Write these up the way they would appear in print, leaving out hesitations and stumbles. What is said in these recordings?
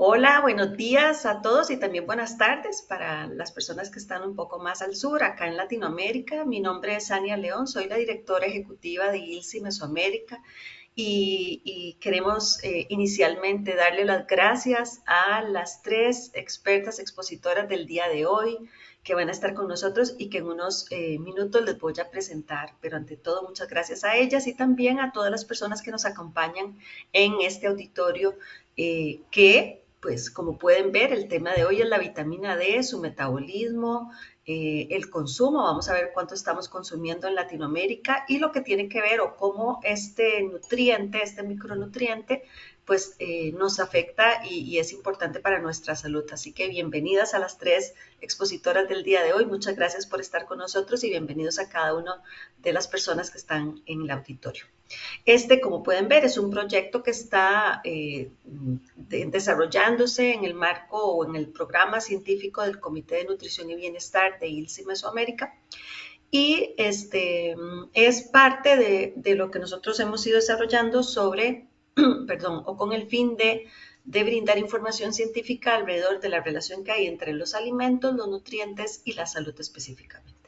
Hola, buenos días a todos y también buenas tardes para las personas que están un poco más al sur, acá en Latinoamérica. Mi nombre es Ania León, soy la directora ejecutiva de ILSI Mesoamérica y queremos inicialmente darle las gracias a las tres expertas expositoras del día de hoy que van a estar con nosotros y que en unos minutos les voy a presentar. Pero ante todo, muchas gracias a ellas y también a todas las personas que nos acompañan en este auditorio que, pues como pueden ver, el tema de hoy es la vitamina D, su metabolismo, el consumo, vamos a ver cuánto estamos consumiendo en Latinoamérica y lo que tiene que ver o cómo este nutriente, este micronutriente, pues nos afecta y es importante para nuestra salud. Así que bienvenidas a las tres expositoras del día de hoy. Muchas gracias por estar con nosotros y bienvenidos a cada una de las personas que están en el auditorio. Como pueden ver, es un proyecto que está desarrollándose en el marco o en el programa científico del Comité de Nutrición y Bienestar de ILSI Mesoamérica. Y es parte de lo que nosotros hemos ido desarrollando sobre, perdón, o con el fin de brindar información científica alrededor de la relación que hay entre los alimentos, los nutrientes y la salud específicamente.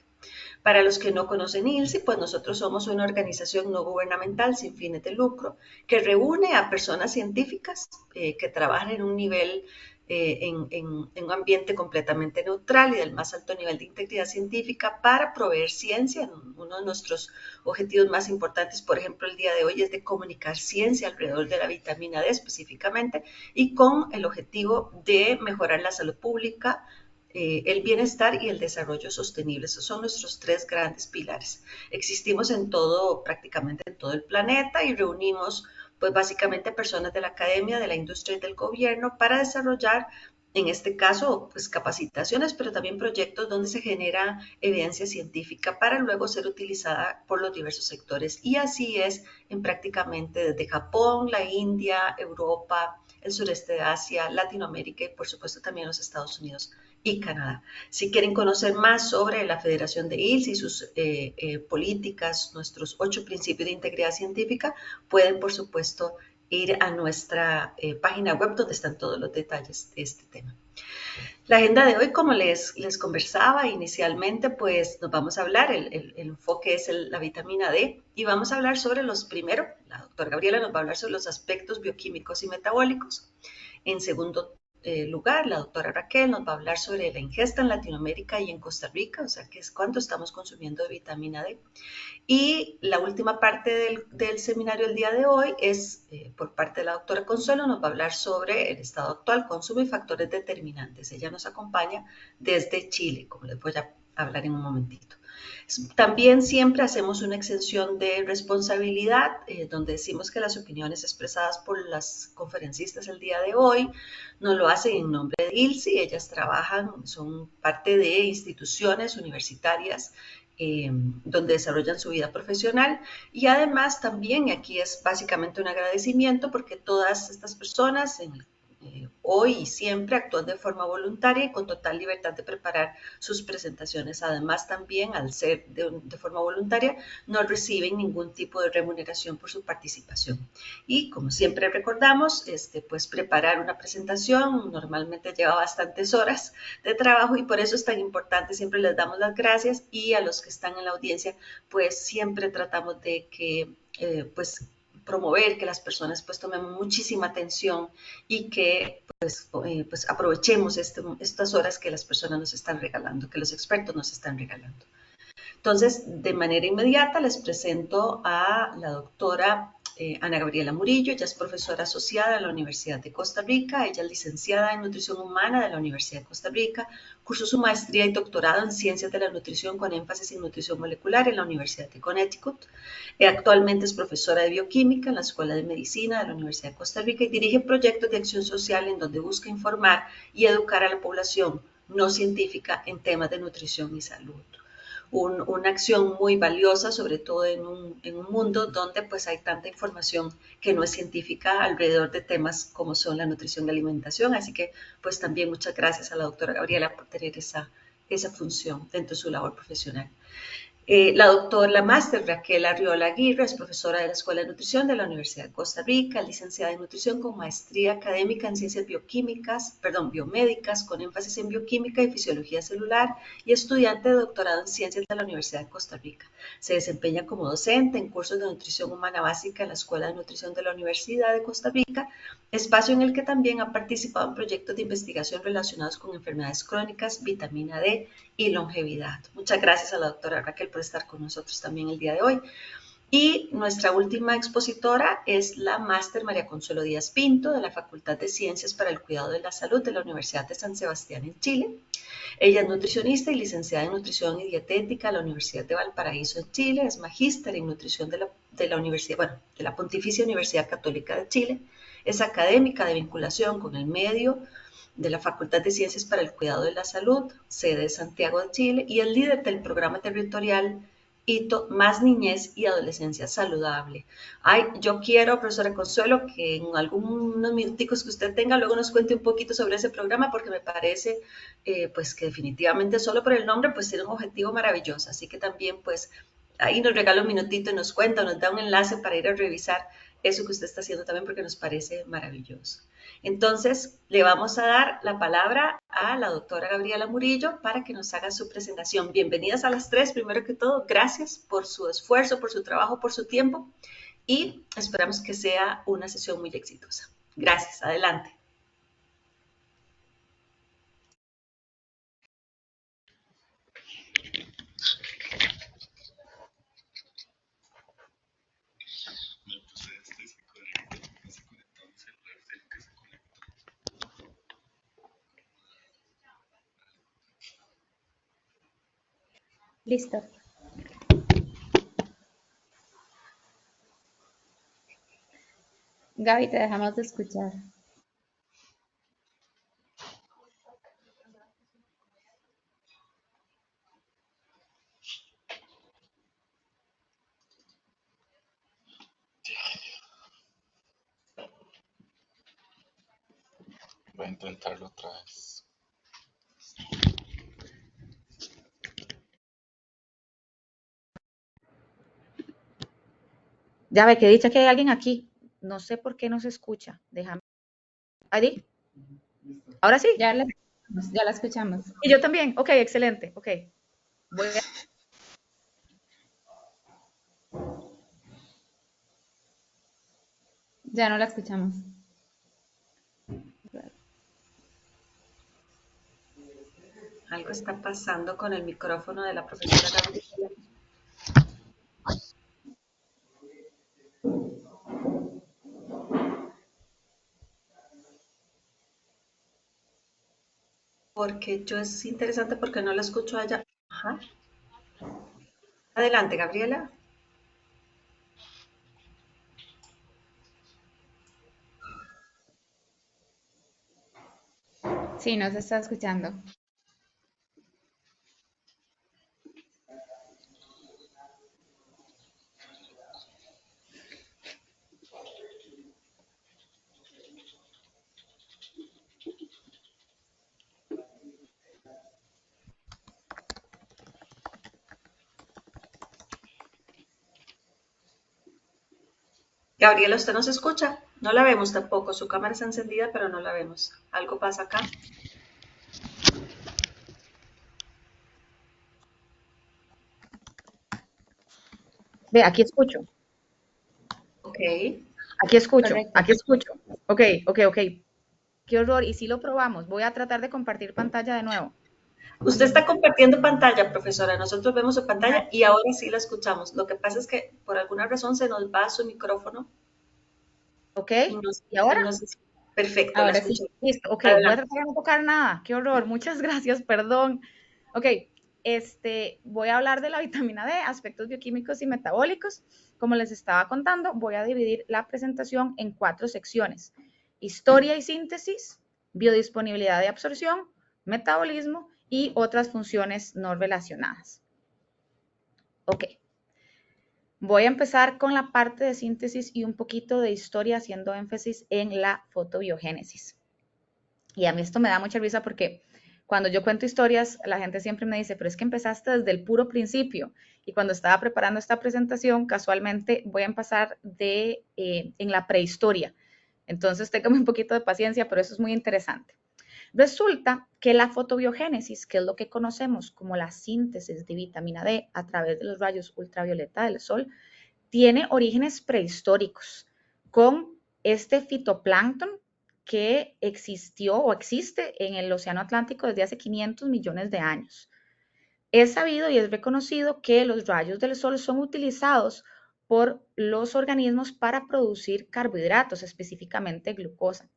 Para los que no conocen ILSI, pues nosotros somos una organización no gubernamental sin fines de lucro que reúne a personas científicas que trabajan en un nivel, en un ambiente completamente neutral y del más alto nivel de integridad científica para proveer ciencia. Uno de nuestros objetivos más importantes, por ejemplo, el día de hoy es de comunicar ciencia alrededor de la vitamina D específicamente y con el objetivo de mejorar la salud pública, el bienestar y el desarrollo sostenible. Esos son nuestros tres grandes pilares. Existimos en todo, prácticamente en todo el planeta y reunimos pues básicamente personas de la academia, de la industria y del gobierno para desarrollar, en este caso, pues capacitaciones, pero también proyectos donde se genera evidencia científica para luego ser utilizada por los diversos sectores. Y así es en prácticamente desde Japón, la India, Europa, el sureste de Asia, Latinoamérica y por supuesto también los Estados Unidos y Canadá. Si quieren conocer más sobre la Federación de ILS y sus políticas, nuestros 8 principios de integridad científica, pueden, por supuesto, ir a nuestra página web donde están todos los detalles de este tema. La agenda de hoy, como les conversaba inicialmente, pues nos vamos a hablar, el enfoque es la vitamina D y vamos a hablar sobre los primero, la doctora Gabriela nos va a hablar sobre los aspectos bioquímicos y metabólicos. En segundo lugar, la doctora Raquel nos va a hablar sobre la ingesta en Latinoamérica y en Costa Rica, o sea, que es cuánto estamos consumiendo de vitamina D. Y la última parte del seminario del día de hoy es por parte de la doctora Consuelo, nos va a hablar sobre el estado actual, consumo y factores determinantes. Ella nos acompaña desde Chile, como les voy a hablar en un momentito. También siempre hacemos una exención de responsabilidad, donde decimos que las opiniones expresadas por las conferencistas el día de hoy no lo hacen en nombre de ILSI, ellas trabajan, son parte de instituciones universitarias donde desarrollan su vida profesional y además también, y aquí es básicamente un agradecimiento porque todas estas personas hoy y siempre actúan de forma voluntaria y con total libertad de preparar sus presentaciones. Además también al ser de forma voluntaria no reciben ningún tipo de remuneración por su participación. Y como siempre recordamos, pues preparar una presentación normalmente lleva bastantes horas de trabajo y por eso es tan importante, siempre les damos las gracias y a los que están en la audiencia, pues siempre tratamos de que pues promover que las personas pues tomen muchísima atención y que pues aprovechemos estas horas que las personas nos están regalando, que los expertos nos están regalando. Entonces, de manera inmediata les presento a la doctora Ana Gabriela Murillo. Ella es profesora asociada en la Universidad de Costa Rica. Ella es licenciada en Nutrición Humana de la Universidad de Costa Rica. Cursó su maestría y doctorado en Ciencias de la Nutrición con énfasis en Nutrición Molecular en la Universidad de Connecticut. Actualmente es profesora de Bioquímica en la Escuela de Medicina de la Universidad de Costa Rica y dirige proyectos de acción social en donde busca informar y educar a la población no científica en temas de nutrición y salud. Una acción muy valiosa, sobre todo en un mundo donde pues hay tanta información que no es científica alrededor de temas como son la nutrición y alimentación. Así que pues también muchas gracias a la doctora Gabriela por tener esa función dentro de su labor profesional. La máster Raquel Arriola Aguirre es profesora de la Escuela de Nutrición de la Universidad de Costa Rica, licenciada en nutrición con maestría académica en ciencias biomédicas, con énfasis en bioquímica y fisiología celular, y estudiante de doctorado en ciencias de la Universidad de Costa Rica. Se desempeña como docente en cursos de nutrición humana básica en la Escuela de Nutrición de la Universidad de Costa Rica, espacio en el que también ha participado en proyectos de investigación relacionados con enfermedades crónicas, vitamina D y longevidad. Muchas gracias a la doctora Raquel por estar con nosotros también el día de hoy. Y nuestra última expositora es la máster María Consuelo Díaz Pinto, de la Facultad de Ciencias para el Cuidado de la Salud de la Universidad de San Sebastián en Chile. Ella es nutricionista y licenciada en nutrición y dietética de la Universidad de Valparaíso en Chile, es magíster en nutrición de la Universidad, bueno, de la Pontificia Universidad Católica de Chile, es académica de vinculación con el medio de la Facultad de Ciencias para el Cuidado de la Salud, sede de Santiago de Chile, y el líder del programa territorial Hito Más Niñez y Adolescencia Saludable. Ay, yo quiero, profesora Consuelo, que en algunos minuticos que usted tenga, luego nos cuente un poquito sobre ese programa, porque me parece pues que definitivamente solo por el nombre pues tiene un objetivo maravilloso. Así que también pues ahí nos regala un minutito y nos cuenta, nos da un enlace para ir a revisar eso que usted está haciendo también, porque nos parece maravilloso. Entonces, le vamos a dar la palabra a la doctora Gabriela Murillo para que nos haga su presentación. Bienvenidas a las tres, primero que todo, gracias por su esfuerzo, por su trabajo, por su tiempo y esperamos que sea una sesión muy exitosa. Gracias, adelante. Listo. Gaby, te dejamos de escuchar. Voy a intentarlo otra vez. Ya ve que dicha que hay alguien aquí. No sé por qué no se escucha. Déjame. ¿Adi? ¿Ahora sí? Ya la escuchamos. Y yo también. Ok, excelente. Ok. Voy a... Ya no la escuchamos. Algo está pasando con el micrófono de la profesora Gabriela. Porque yo es interesante porque no la escucho allá. Ajá. Adelante, Gabriela. Sí, no se está escuchando. Gabriela, ¿usted nos escucha? No la vemos tampoco. Su cámara está encendida, pero no la vemos. ¿Algo pasa acá? Ve, aquí escucho. Ok. Aquí escucho. Correcto. Aquí escucho. Ok, ok, ok. Qué horror. Y si lo probamos. Voy a tratar de compartir pantalla de nuevo. Usted está compartiendo pantalla, profesora. Nosotros vemos su pantalla y ahora sí la escuchamos. Lo que pasa es que por alguna razón se nos va su micrófono. Ok. ¿Y Y ahora? no sé perfecto, la Ahora sí. escucho. Listo. Ok. Voy a Adelante. tratar de no tocar nada. Qué horror. Muchas gracias. Perdón. Ok, voy a hablar de la vitamina D, aspectos bioquímicos y metabólicos. Como les estaba contando, voy a dividir la presentación en 4 secciones: historia y síntesis, biodisponibilidad y absorción, metabolismo y otras funciones no relacionadas. Ok, voy a empezar con la parte de síntesis y un poquito de historia, haciendo énfasis en la fotobiogénesis. Y a mí esto me da mucha risa porque cuando yo cuento historias, la gente siempre me dice, pero es que empezaste desde el puro principio. y cuando estaba preparando esta presentación, casualmente voy a empezar en la prehistoria. Entonces, téngame un poquito de paciencia, pero eso es muy interesante. Resulta que la fotobiogénesis, que es lo que conocemos como la síntesis de vitamina D a través de los rayos ultravioleta del sol, tiene orígenes prehistóricos con este fitoplancton que existió o existe en el Océano Atlántico desde hace 500 millones de años. Es sabido y es reconocido que los rayos del sol son utilizados por los organismos para producir carbohidratos, específicamente glucosa.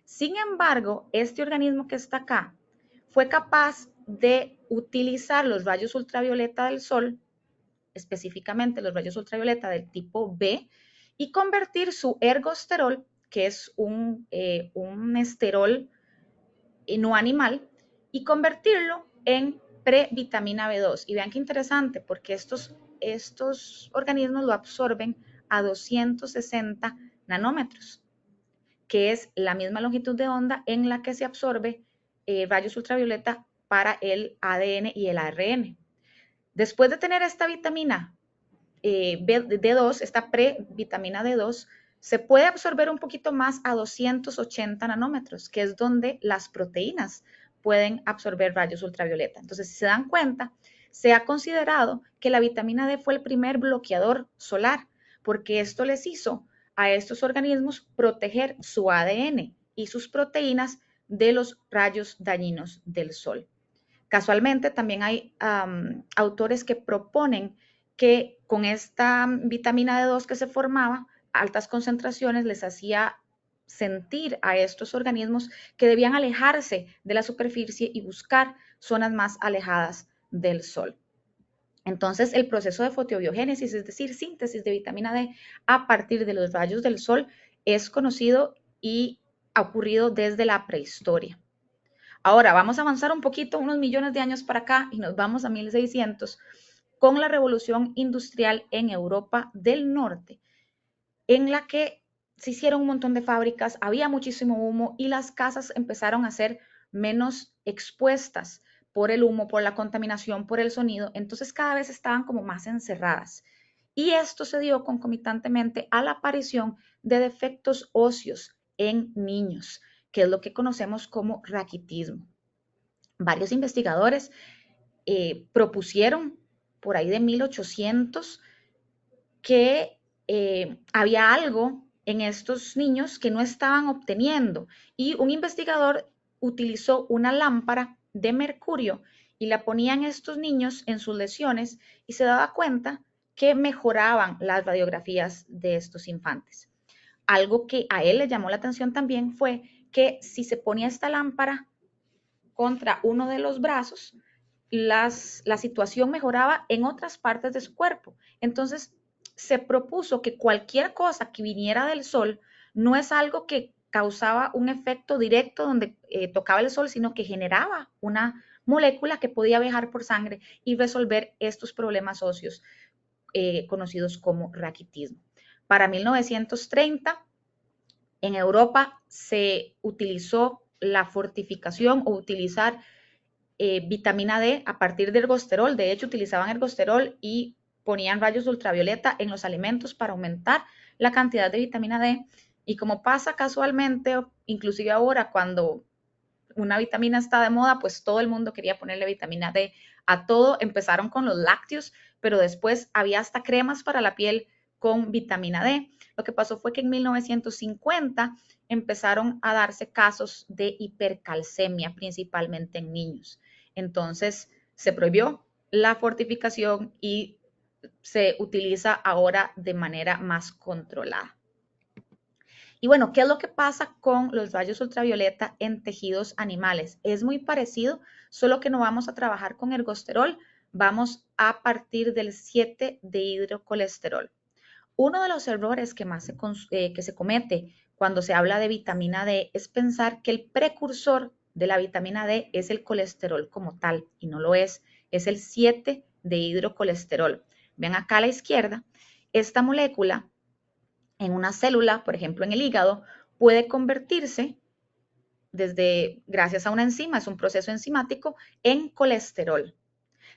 Sin embargo, este organismo que está acá fue capaz de utilizar los rayos ultravioleta del sol, específicamente los rayos ultravioleta del tipo B, y convertir su ergosterol, que es un esterol no animal, y convertirlo en previtamina B2. Y vean qué interesante, porque estos organismos lo absorben a 260 nanómetros, que es la misma longitud de onda en la que se absorbe rayos ultravioleta para el ADN y el ARN. Después de tener esta vitamina D2, esta previtamina D2, se puede absorber un poquito más a 280 nanómetros, que es donde las proteínas pueden absorber rayos ultravioleta. Entonces, si se dan cuenta, se ha considerado que la vitamina D fue el primer bloqueador solar, porque esto les hizo a estos organismos proteger su ADN y sus proteínas de los rayos dañinos del sol. Casualmente, también hay autores que proponen que con esta vitamina D2 que se formaba, altas concentraciones les hacía sentir a estos organismos que debían alejarse de la superficie y buscar zonas más alejadas del sol. Entonces, el proceso de fotobiogénesis, es decir, síntesis de vitamina D a partir de los rayos del sol, es conocido y ha ocurrido desde la prehistoria. Ahora, vamos a avanzar un poquito, unos millones de años para acá, y nos vamos a 1600, con la revolución industrial en Europa del Norte, en la que se hicieron un montón de fábricas, había muchísimo humo y las casas empezaron a ser menos expuestas por el humo, por la contaminación, por el sonido. Entonces cada vez estaban como más encerradas. Y esto se dio concomitantemente a la aparición de defectos óseos en niños, que es lo que conocemos como raquitismo. Varios investigadores propusieron por ahí de 1800 que había algo en estos niños que no estaban obteniendo, y un investigador utilizó una lámpara de mercurio y la ponían estos niños en sus lesiones y se daba cuenta que mejoraban las radiografías de estos infantes. Algo que a él le llamó la atención también fue que si se ponía esta lámpara contra uno de los brazos, la situación mejoraba en otras partes de su cuerpo. Entonces, se propuso que cualquier cosa que viniera del sol no es algo que causaba un efecto directo donde tocaba el sol, sino que generaba una molécula que podía viajar por sangre y resolver estos problemas óseos conocidos como raquitismo. Para 1930, en Europa se utilizó la fortificación o utilizar vitamina D a partir de ergosterol. De hecho, utilizaban ergosterol y ponían rayos ultravioleta en los alimentos para aumentar la cantidad de vitamina D. Y como pasa casualmente, inclusive ahora cuando una vitamina está de moda, pues todo el mundo quería ponerle vitamina D a todo. Empezaron con los lácteos, pero después había hasta cremas para la piel con vitamina D. Lo que pasó fue que en 1950 empezaron a darse casos de hipercalcemia, principalmente en niños. Entonces se prohibió la fortificación y se utiliza ahora de manera más controlada. Y bueno, ¿qué es lo que pasa con los rayos ultravioleta en tejidos animales? Es muy parecido, solo que no vamos a trabajar con ergosterol, vamos a partir del 7-dehidrocolesterol. Uno de los errores que más se comete cuando se habla de vitamina D es pensar que el precursor de la vitamina D es el colesterol como tal, y no lo es el 7-dehidrocolesterol. Ven acá a la izquierda, esta molécula en una célula, por ejemplo en el hígado, puede convertirse gracias a una enzima, es un proceso enzimático, en colesterol.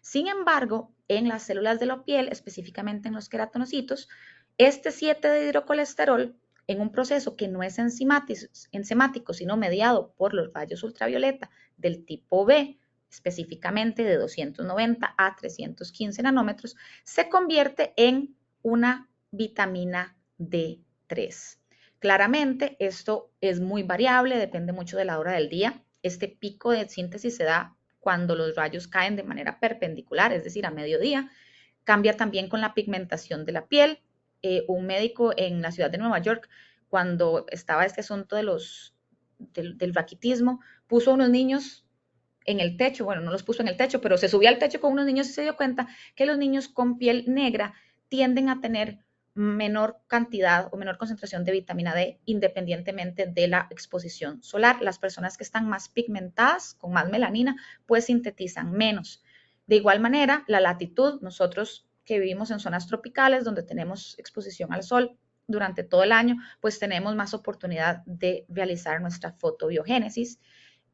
Sin embargo, en las células de la piel, específicamente en los queratonocitos, este 7-dihidrocolesterol, en un proceso que no es enzimático, sino mediado por los rayos ultravioleta del tipo B, específicamente de 290 a 315 nanómetros, se convierte en una vitamina D3. Claramente, esto es muy variable, depende mucho de la hora del día. Este pico de síntesis se da cuando los rayos caen de manera perpendicular, es decir, a mediodía. Cambia también con la pigmentación de la piel. Un médico en la ciudad de Nueva York, cuando estaba este asunto del raquitismo, puso a unos niños en el techo, bueno, no los puso en el techo, pero se subió al techo con unos niños y se dio cuenta que los niños con piel negra tienden a tener menor cantidad o menor concentración de vitamina D independientemente de la exposición solar. Las personas que están más pigmentadas, con más melanina, pues sintetizan menos. De igual manera, la latitud, nosotros que vivimos en zonas tropicales donde tenemos exposición al sol durante todo el año, pues tenemos más oportunidad de realizar nuestra fotobiogénesis.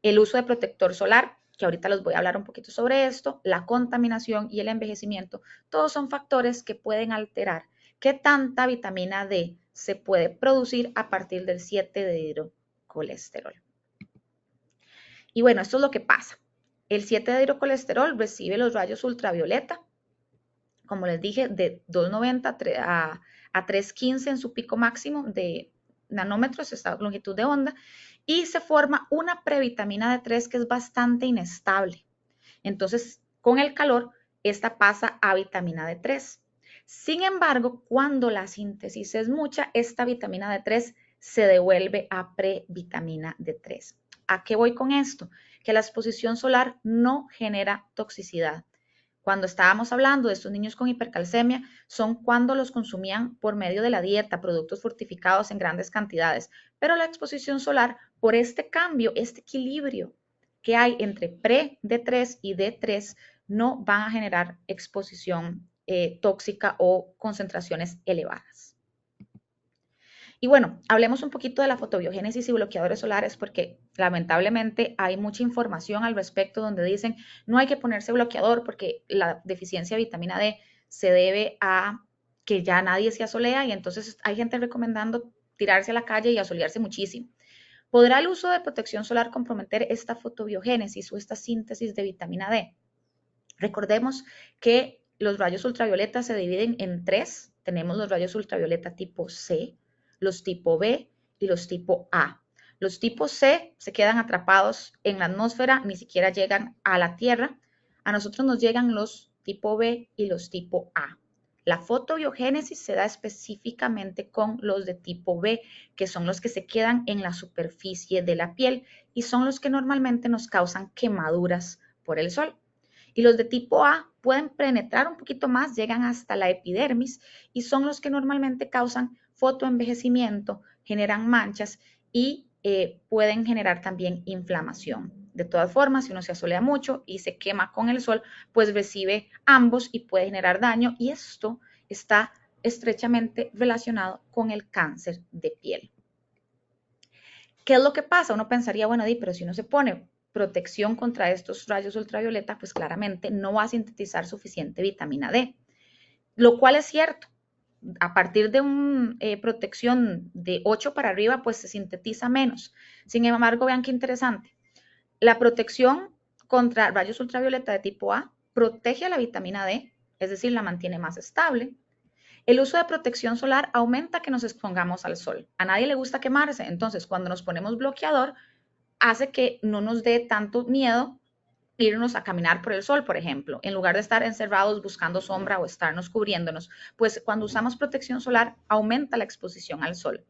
El uso de protector solar, que ahorita les voy a hablar un poquito sobre esto, la contaminación y el envejecimiento, todos son factores que pueden alterar qué tanta vitamina D se puede producir a partir del 7-dihidrocolesterol. Y bueno, esto es lo que pasa. El 7-dihidrocolesterol recibe los rayos ultravioleta, como les dije, de 290 a 315 en su pico máximo de nanómetros, esta longitud de onda, y se forma una previtamina D3 que es bastante inestable. Entonces, con el calor, esta pasa a vitamina D3. Sin embargo, cuando la síntesis es mucha, esta vitamina D3 se devuelve a previtamina D3. ¿A qué voy con esto? Que la exposición solar no genera toxicidad. Cuando estábamos hablando de estos niños con hipercalcemia, son cuando los consumían por medio de la dieta, productos fortificados en grandes cantidades. Pero la exposición solar, por este cambio, este equilibrio que hay entre pre-D3 y D3, no van a generar exposición tóxica o concentraciones elevadas. Y bueno, hablemos un poquito de la fotobiogénesis y bloqueadores solares porque lamentablemente hay mucha información al respecto donde dicen no hay que ponerse bloqueador porque la deficiencia de vitamina D se debe a que ya nadie se asolea y entonces hay gente recomendando tirarse a la calle y asolearse muchísimo. ¿Podrá el uso de protección solar comprometer esta fotobiogénesis o esta síntesis de vitamina D? Recordemos que los rayos ultravioleta se dividen en tres. Tenemos los rayos ultravioleta tipo C, los tipo B y los tipo A. Los tipos C se quedan atrapados en la atmósfera, ni siquiera llegan a la Tierra. A nosotros nos llegan los tipo B y los tipo A. La fotobiogénesis se da específicamente con los de tipo B, que son los que se quedan en la superficie de la piel y son los que normalmente nos causan quemaduras por el sol. Y los de tipo A pueden penetrar un poquito más, llegan hasta la epidermis y son los que normalmente causan fotoenvejecimiento, generan manchas y pueden generar también inflamación. De todas formas, si uno se asolea mucho y se quema con el sol, pues recibe ambos y puede generar daño y esto está estrechamente relacionado con el cáncer de piel. ¿Qué es lo que pasa? Uno pensaría, bueno, pero si uno se pone protección contra estos rayos ultravioleta, pues claramente no va a sintetizar suficiente vitamina D, lo cual es cierto. A partir de una protección de 8 para arriba, pues se sintetiza menos. Sin embargo, vean qué interesante. La protección contra rayos ultravioleta de tipo A protege a la vitamina D, es decir, la mantiene más estable. El uso de protección solar aumenta que nos expongamos al sol. A nadie le gusta quemarse, entonces cuando nos ponemos bloqueador, hace que no nos dé tanto miedo irnos a caminar por el sol, por ejemplo, en lugar de estar encerrados buscando sombra o estarnos cubriéndonos, pues cuando usamos protección solar aumenta la exposición al sol.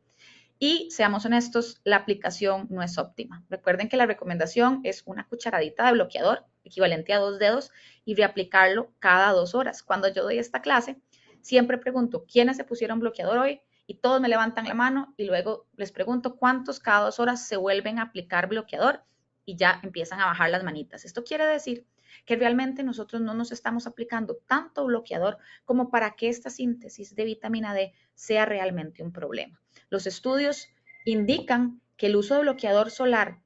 Y seamos honestos, la aplicación no es óptima. Recuerden que la recomendación es una cucharadita de bloqueador, equivalente a 2 dedos, y reaplicarlo cada 2 horas. Cuando yo doy esta clase, siempre pregunto, ¿quiénes se pusieron bloqueador hoy? Y todos me levantan la mano y luego les pregunto cuántos cada 2 horas se vuelven a aplicar bloqueador y ya empiezan a bajar las manitas. Esto quiere decir que realmente nosotros no nos estamos aplicando tanto bloqueador como para que esta síntesis de vitamina D sea realmente un problema. Los estudios indican que el uso de bloqueador solar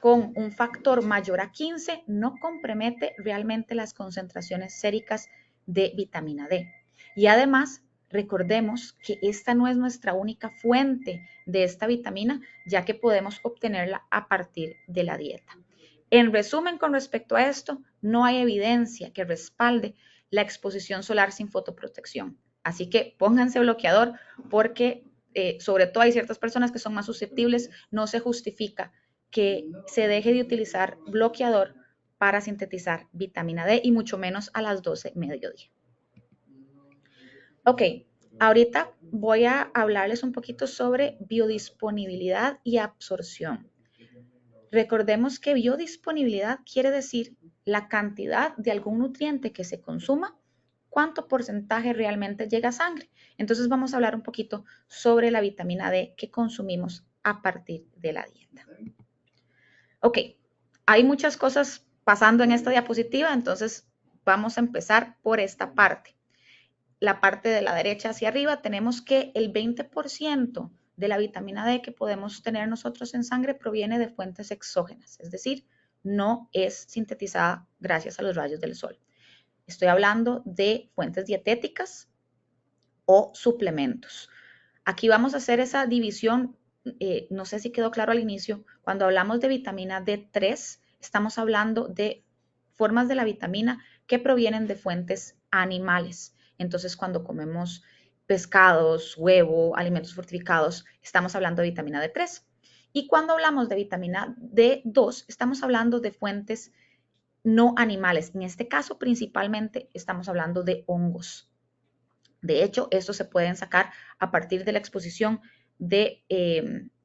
con un factor mayor a 15 no compromete realmente las concentraciones séricas de vitamina D. Y además, recordemos que esta no es nuestra única fuente de esta vitamina, ya que podemos obtenerla a partir de la dieta. En resumen, con respecto a esto, no hay evidencia que respalde la exposición solar sin fotoprotección. Así que pónganse bloqueador porque sobre todo hay ciertas personas que son más susceptibles, no se justifica que se deje de utilizar bloqueador para sintetizar vitamina D y mucho menos a las 12 mediodía. Ok, ahorita voy a hablarles un poquito sobre biodisponibilidad y absorción. Recordemos que biodisponibilidad quiere decir la cantidad de algún nutriente que se consuma, cuánto porcentaje realmente llega a sangre. Entonces vamos a hablar un poquito sobre la vitamina D que consumimos a partir de la dieta. Ok, hay muchas cosas pasando en esta diapositiva, entonces vamos a empezar por esta parte. La parte de la derecha hacia arriba tenemos que el 20% de la vitamina D que podemos tener nosotros en sangre proviene de fuentes exógenas, es decir, no es sintetizada gracias a los rayos del sol. Estoy hablando de fuentes dietéticas o suplementos. Aquí vamos a hacer esa división, no sé si quedó claro al inicio, cuando hablamos de vitamina D3, estamos hablando de formas de la vitamina que provienen de fuentes animales. Entonces, cuando comemos pescados, huevo, alimentos fortificados, estamos hablando de vitamina D3. Y cuando hablamos de vitamina D2, estamos hablando de fuentes no animales. En este caso, principalmente, estamos hablando de hongos. De hecho, estos se pueden sacar a partir de la exposición de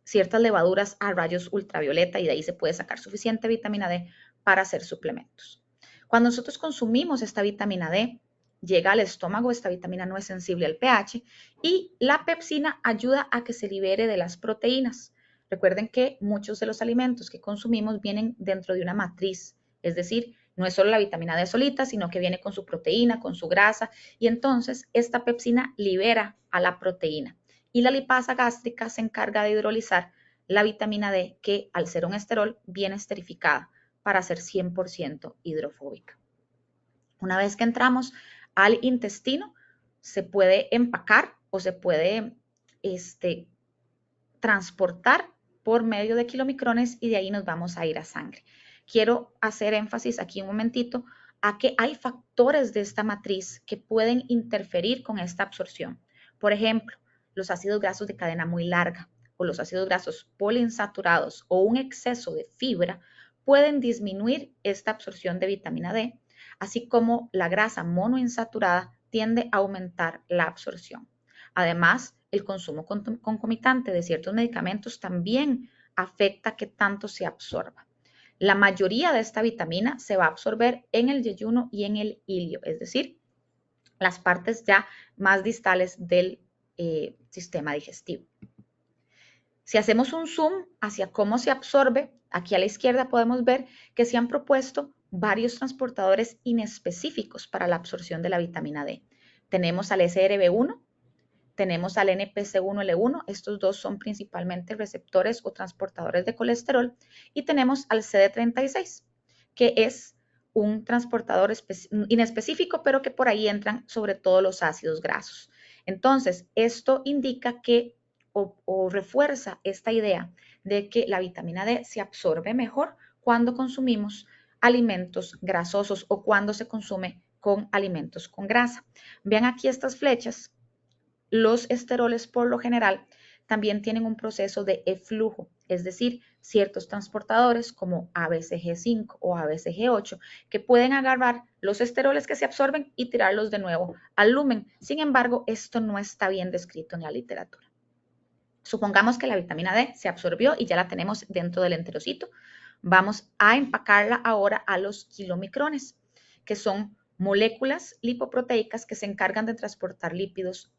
ciertas levaduras a rayos ultravioleta y de ahí se puede sacar suficiente vitamina D para hacer suplementos. Cuando nosotros consumimos esta vitamina D, llega al estómago, esta vitamina no es sensible al pH y la pepsina ayuda a que se libere de las proteínas. Recuerden que muchos de los alimentos que consumimos vienen dentro de una matriz, es decir, no es solo la vitamina D solita, sino que viene con su proteína, con su grasa, y entonces esta pepsina libera a la proteína. Y la lipasa gástrica se encarga de hidrolizar la vitamina D, que al ser un esterol viene esterificada para ser 100% hidrofóbica. Una vez que entramos al intestino, se puede empacar o se puede transportar por medio de kilomicrones y de ahí nos vamos a ir a sangre. Quiero hacer énfasis aquí un momentito a que hay factores de esta matriz que pueden interferir con esta absorción. Por ejemplo, los ácidos grasos de cadena muy larga o los ácidos grasos poliinsaturados o un exceso de fibra pueden disminuir esta absorción de vitamina D, así como la grasa monoinsaturada tiende a aumentar la absorción. Además, el consumo concomitante de ciertos medicamentos también afecta que tanto se absorba. La mayoría de esta vitamina se va a absorber en el yeyuno y en el ilio, es decir, las partes ya más distales del sistema digestivo. Si hacemos un zoom hacia cómo se absorbe, aquí a la izquierda podemos ver que se han propuesto varios transportadores inespecíficos para la absorción de la vitamina D. Tenemos al SRB1, tenemos al NPC1L1, estos dos son principalmente receptores o transportadores de colesterol, y tenemos al CD36, que es un transportador inespecífico, pero que por ahí entran sobre todo los ácidos grasos. Entonces, esto indica que o refuerza esta idea de que la vitamina D se absorbe mejor cuando consumimos alimentos grasosos o cuando se consume con alimentos con grasa. Vean aquí estas flechas. Los esteroles, por lo general, también tienen un proceso de eflujo, es decir, ciertos transportadores como ABCG5 o ABCG8 que pueden agarrar los esteroles que se absorben y tirarlos de nuevo al lumen. Sin embargo, esto no está bien descrito en la literatura. Supongamos que la vitamina D se absorbió y ya la tenemos dentro del enterocito. Vamos a empacarla ahora a los kilomicrones, que son moléculas lipoproteicas que se encargan de transportar lípidos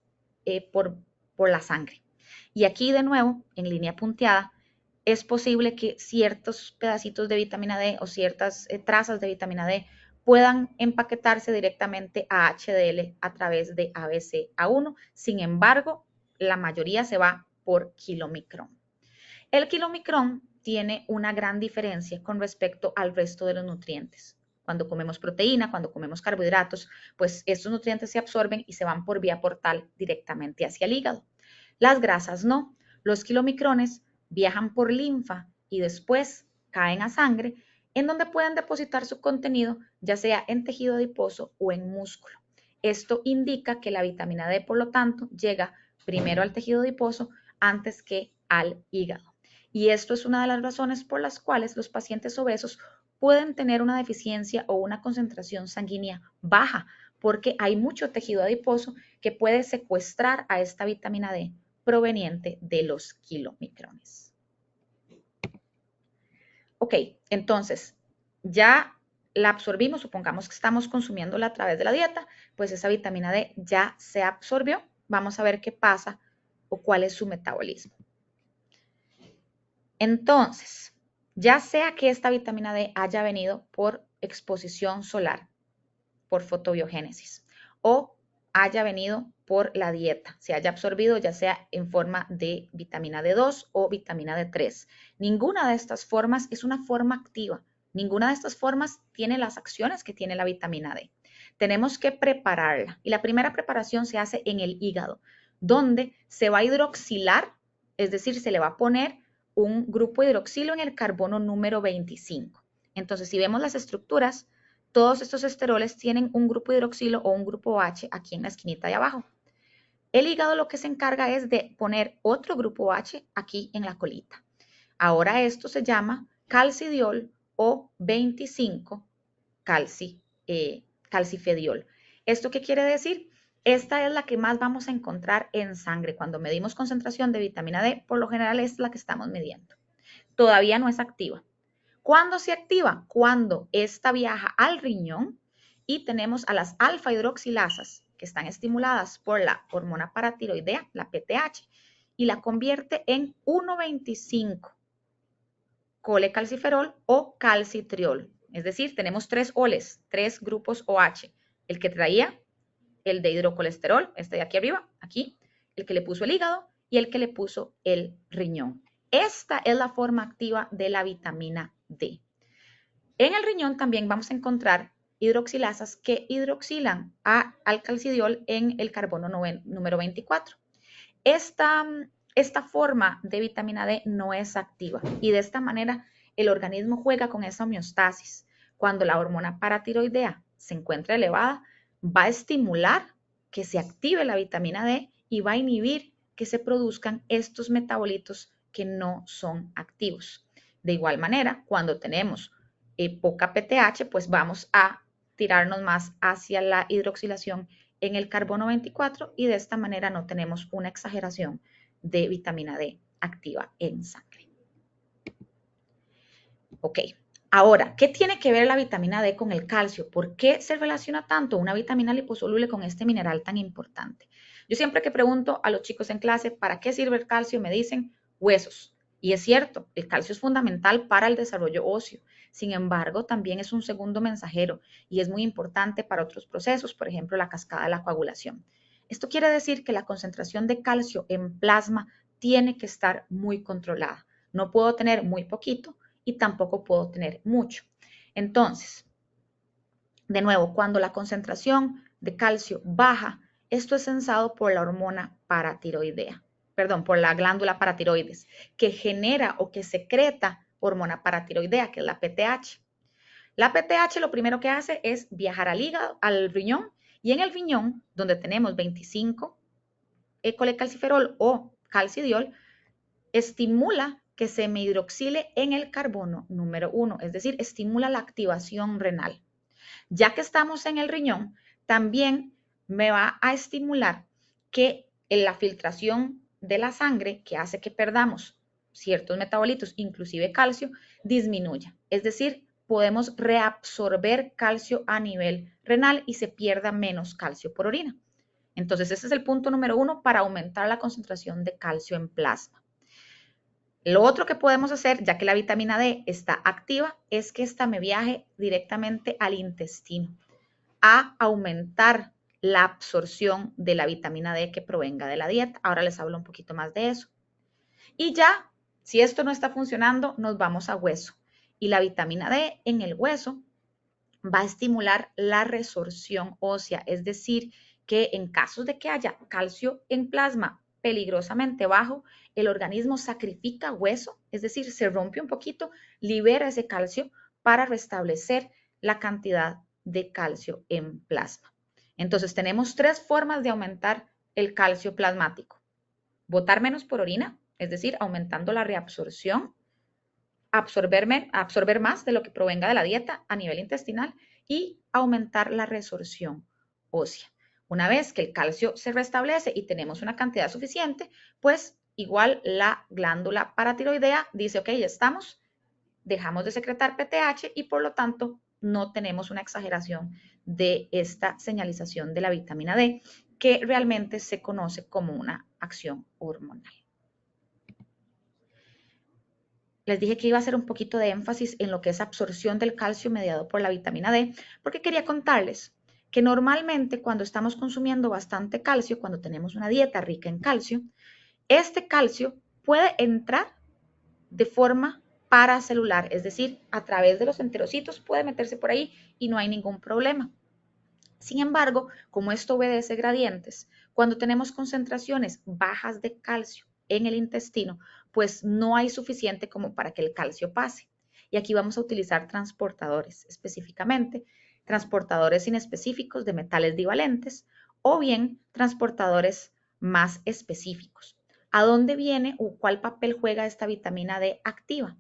por la sangre. Y aquí de nuevo, en línea punteada, es posible que ciertos pedacitos de vitamina D o ciertas trazas de vitamina D puedan empaquetarse directamente a HDL a través de ABCA1. Sin embargo, la mayoría se va por kilomicrón. El kilomicrón tiene una gran diferencia con respecto al resto de los nutrientes. Cuando comemos proteína, cuando comemos carbohidratos, pues estos nutrientes se absorben y se van por vía portal directamente hacia el hígado. Las grasas no. Los kilomicrones viajan por linfa y después caen a sangre, en donde pueden depositar su contenido, ya sea en tejido adiposo o en músculo. Esto indica que la vitamina D, por lo tanto, llega primero al tejido adiposo antes que al hígado. Y esto es una de las razones por las cuales los pacientes obesos pueden tener una deficiencia o una concentración sanguínea baja, porque hay mucho tejido adiposo que puede secuestrar a esta vitamina D proveniente de los kilomicrones. Ok, entonces ya la absorbimos, supongamos que estamos consumiéndola a través de la dieta, pues esa vitamina D ya se absorbió. Vamos a ver qué pasa o cuál es su metabolismo. Entonces, ya sea que esta vitamina D haya venido por exposición solar, por fotobiogénesis, o haya venido por la dieta, se haya absorbido ya sea en forma de vitamina D2 o vitamina D3. Ninguna de estas formas es una forma activa. Ninguna de estas formas tiene las acciones que tiene la vitamina D. Tenemos que prepararla y la primera preparación se hace en el hígado, donde se va a hidroxilar, es decir, se le va a poner un grupo hidroxilo en el carbono número 25. Entonces, si vemos las estructuras, todos estos esteroles tienen un grupo hidroxilo o un grupo H aquí en la esquinita de abajo. El hígado lo que se encarga es de poner otro grupo H aquí en la colita. Ahora esto se llama calcidiol o 25 calcifediol. ¿Esto qué quiere decir? Esta es la que más vamos a encontrar en sangre. Cuando medimos concentración de vitamina D, por lo general es la que estamos midiendo. Todavía no es activa. ¿Cuándo se activa? Cuando esta viaja al riñón y tenemos a las alfa hidroxilasas que están estimuladas por la hormona paratiroidea, la PTH, y la convierte en 1,25 colecalciferol o calcitriol. Es decir, tenemos tres oles, tres grupos OH. El que traía el de hidrocolesterol, este de aquí arriba, aquí, el que le puso el hígado y el que le puso el riñón. Esta es la forma activa de la vitamina D. En el riñón también vamos a encontrar hidroxilasas que hidroxilan al calcidiol en el carbono número 24. Esta forma de vitamina D no es activa y de esta manera el organismo juega con esa homeostasis. Cuando la hormona paratiroidea se encuentra elevada, va a estimular que se active la vitamina D y va a inhibir que se produzcan estos metabolitos que no son activos. De igual manera, cuando tenemos poca PTH, pues vamos a tirarnos más hacia la hidroxilación en el carbono 24 y de esta manera no tenemos una exageración de vitamina D activa en sangre. Ok, ahora, ¿qué tiene que ver la vitamina D con el calcio? ¿Por qué se relaciona tanto una vitamina liposoluble con este mineral tan importante? Yo siempre que pregunto a los chicos en clase, ¿para qué sirve el calcio? Me dicen huesos. Y es cierto, el calcio es fundamental para el desarrollo óseo. Sin embargo, también es un segundo mensajero y es muy importante para otros procesos, por ejemplo, la cascada de la coagulación. Esto quiere decir que la concentración de calcio en plasma tiene que estar muy controlada. No puedo tener muy poquito y tampoco puedo tener mucho. Entonces, de nuevo, cuando la concentración de calcio baja, esto es sensado por la hormona paratiroidea, perdón, por la glándula paratiroides, que genera o que secreta hormona paratiroidea, que es la PTH. La PTH lo primero que hace es viajar al hígado, al riñón, y en el riñón, donde tenemos 25 colecalciferol o calcidiol, estimula que se me hidroxile en el carbono número 1, es decir, estimula la activación renal. Ya que estamos en el riñón, también me va a estimular que en la filtración de la sangre, que hace que perdamos ciertos metabolitos, inclusive calcio, disminuya. Es decir, podemos reabsorber calcio a nivel renal y se pierda menos calcio por orina. Entonces, ese es el punto número 1 para aumentar la concentración de calcio en plasma. Lo otro que podemos hacer, ya que la vitamina D está activa, es que esta me viaje directamente al intestino a aumentar la absorción de la vitamina D que provenga de la dieta. Ahora les hablo un poquito más de eso. Y ya Si esto no está funcionando, nos vamos a hueso. Y la vitamina D en el hueso va a estimular la resorción ósea, es decir, que en casos de que haya calcio en plasma peligrosamente bajo, el organismo sacrifica hueso, es decir, se rompe un poquito, libera ese calcio para restablecer la cantidad de calcio en plasma. Entonces, tenemos 3 formas de aumentar el calcio plasmático. Botar menos por orina, es decir, aumentando la reabsorción, absorber más de lo que provenga de la dieta a nivel intestinal y aumentar la resorción ósea. Una vez que el calcio se restablece y tenemos una cantidad suficiente, pues igual la glándula paratiroidea dice, ok, ya estamos, dejamos de secretar PTH y por lo tanto no tenemos una exageración de esta señalización de la vitamina D, que realmente se conoce como una acción hormonal. Les dije que iba a hacer un poquito de énfasis en lo que es absorción del calcio mediado por la vitamina D, porque quería contarles que normalmente cuando estamos consumiendo bastante calcio, cuando tenemos una dieta rica en calcio, este calcio puede entrar de forma paracelular, es decir, a través de los enterocitos puede meterse por ahí y no hay ningún problema. Sin embargo, como esto obedece gradientes, cuando tenemos concentraciones bajas de calcio en el intestino, pues no hay suficiente como para que el calcio pase. Y aquí vamos a utilizar transportadores, específicamente transportadores inespecíficos de metales divalentes o bien transportadores más específicos. ¿A dónde viene o cuál papel juega esta vitamina D activa?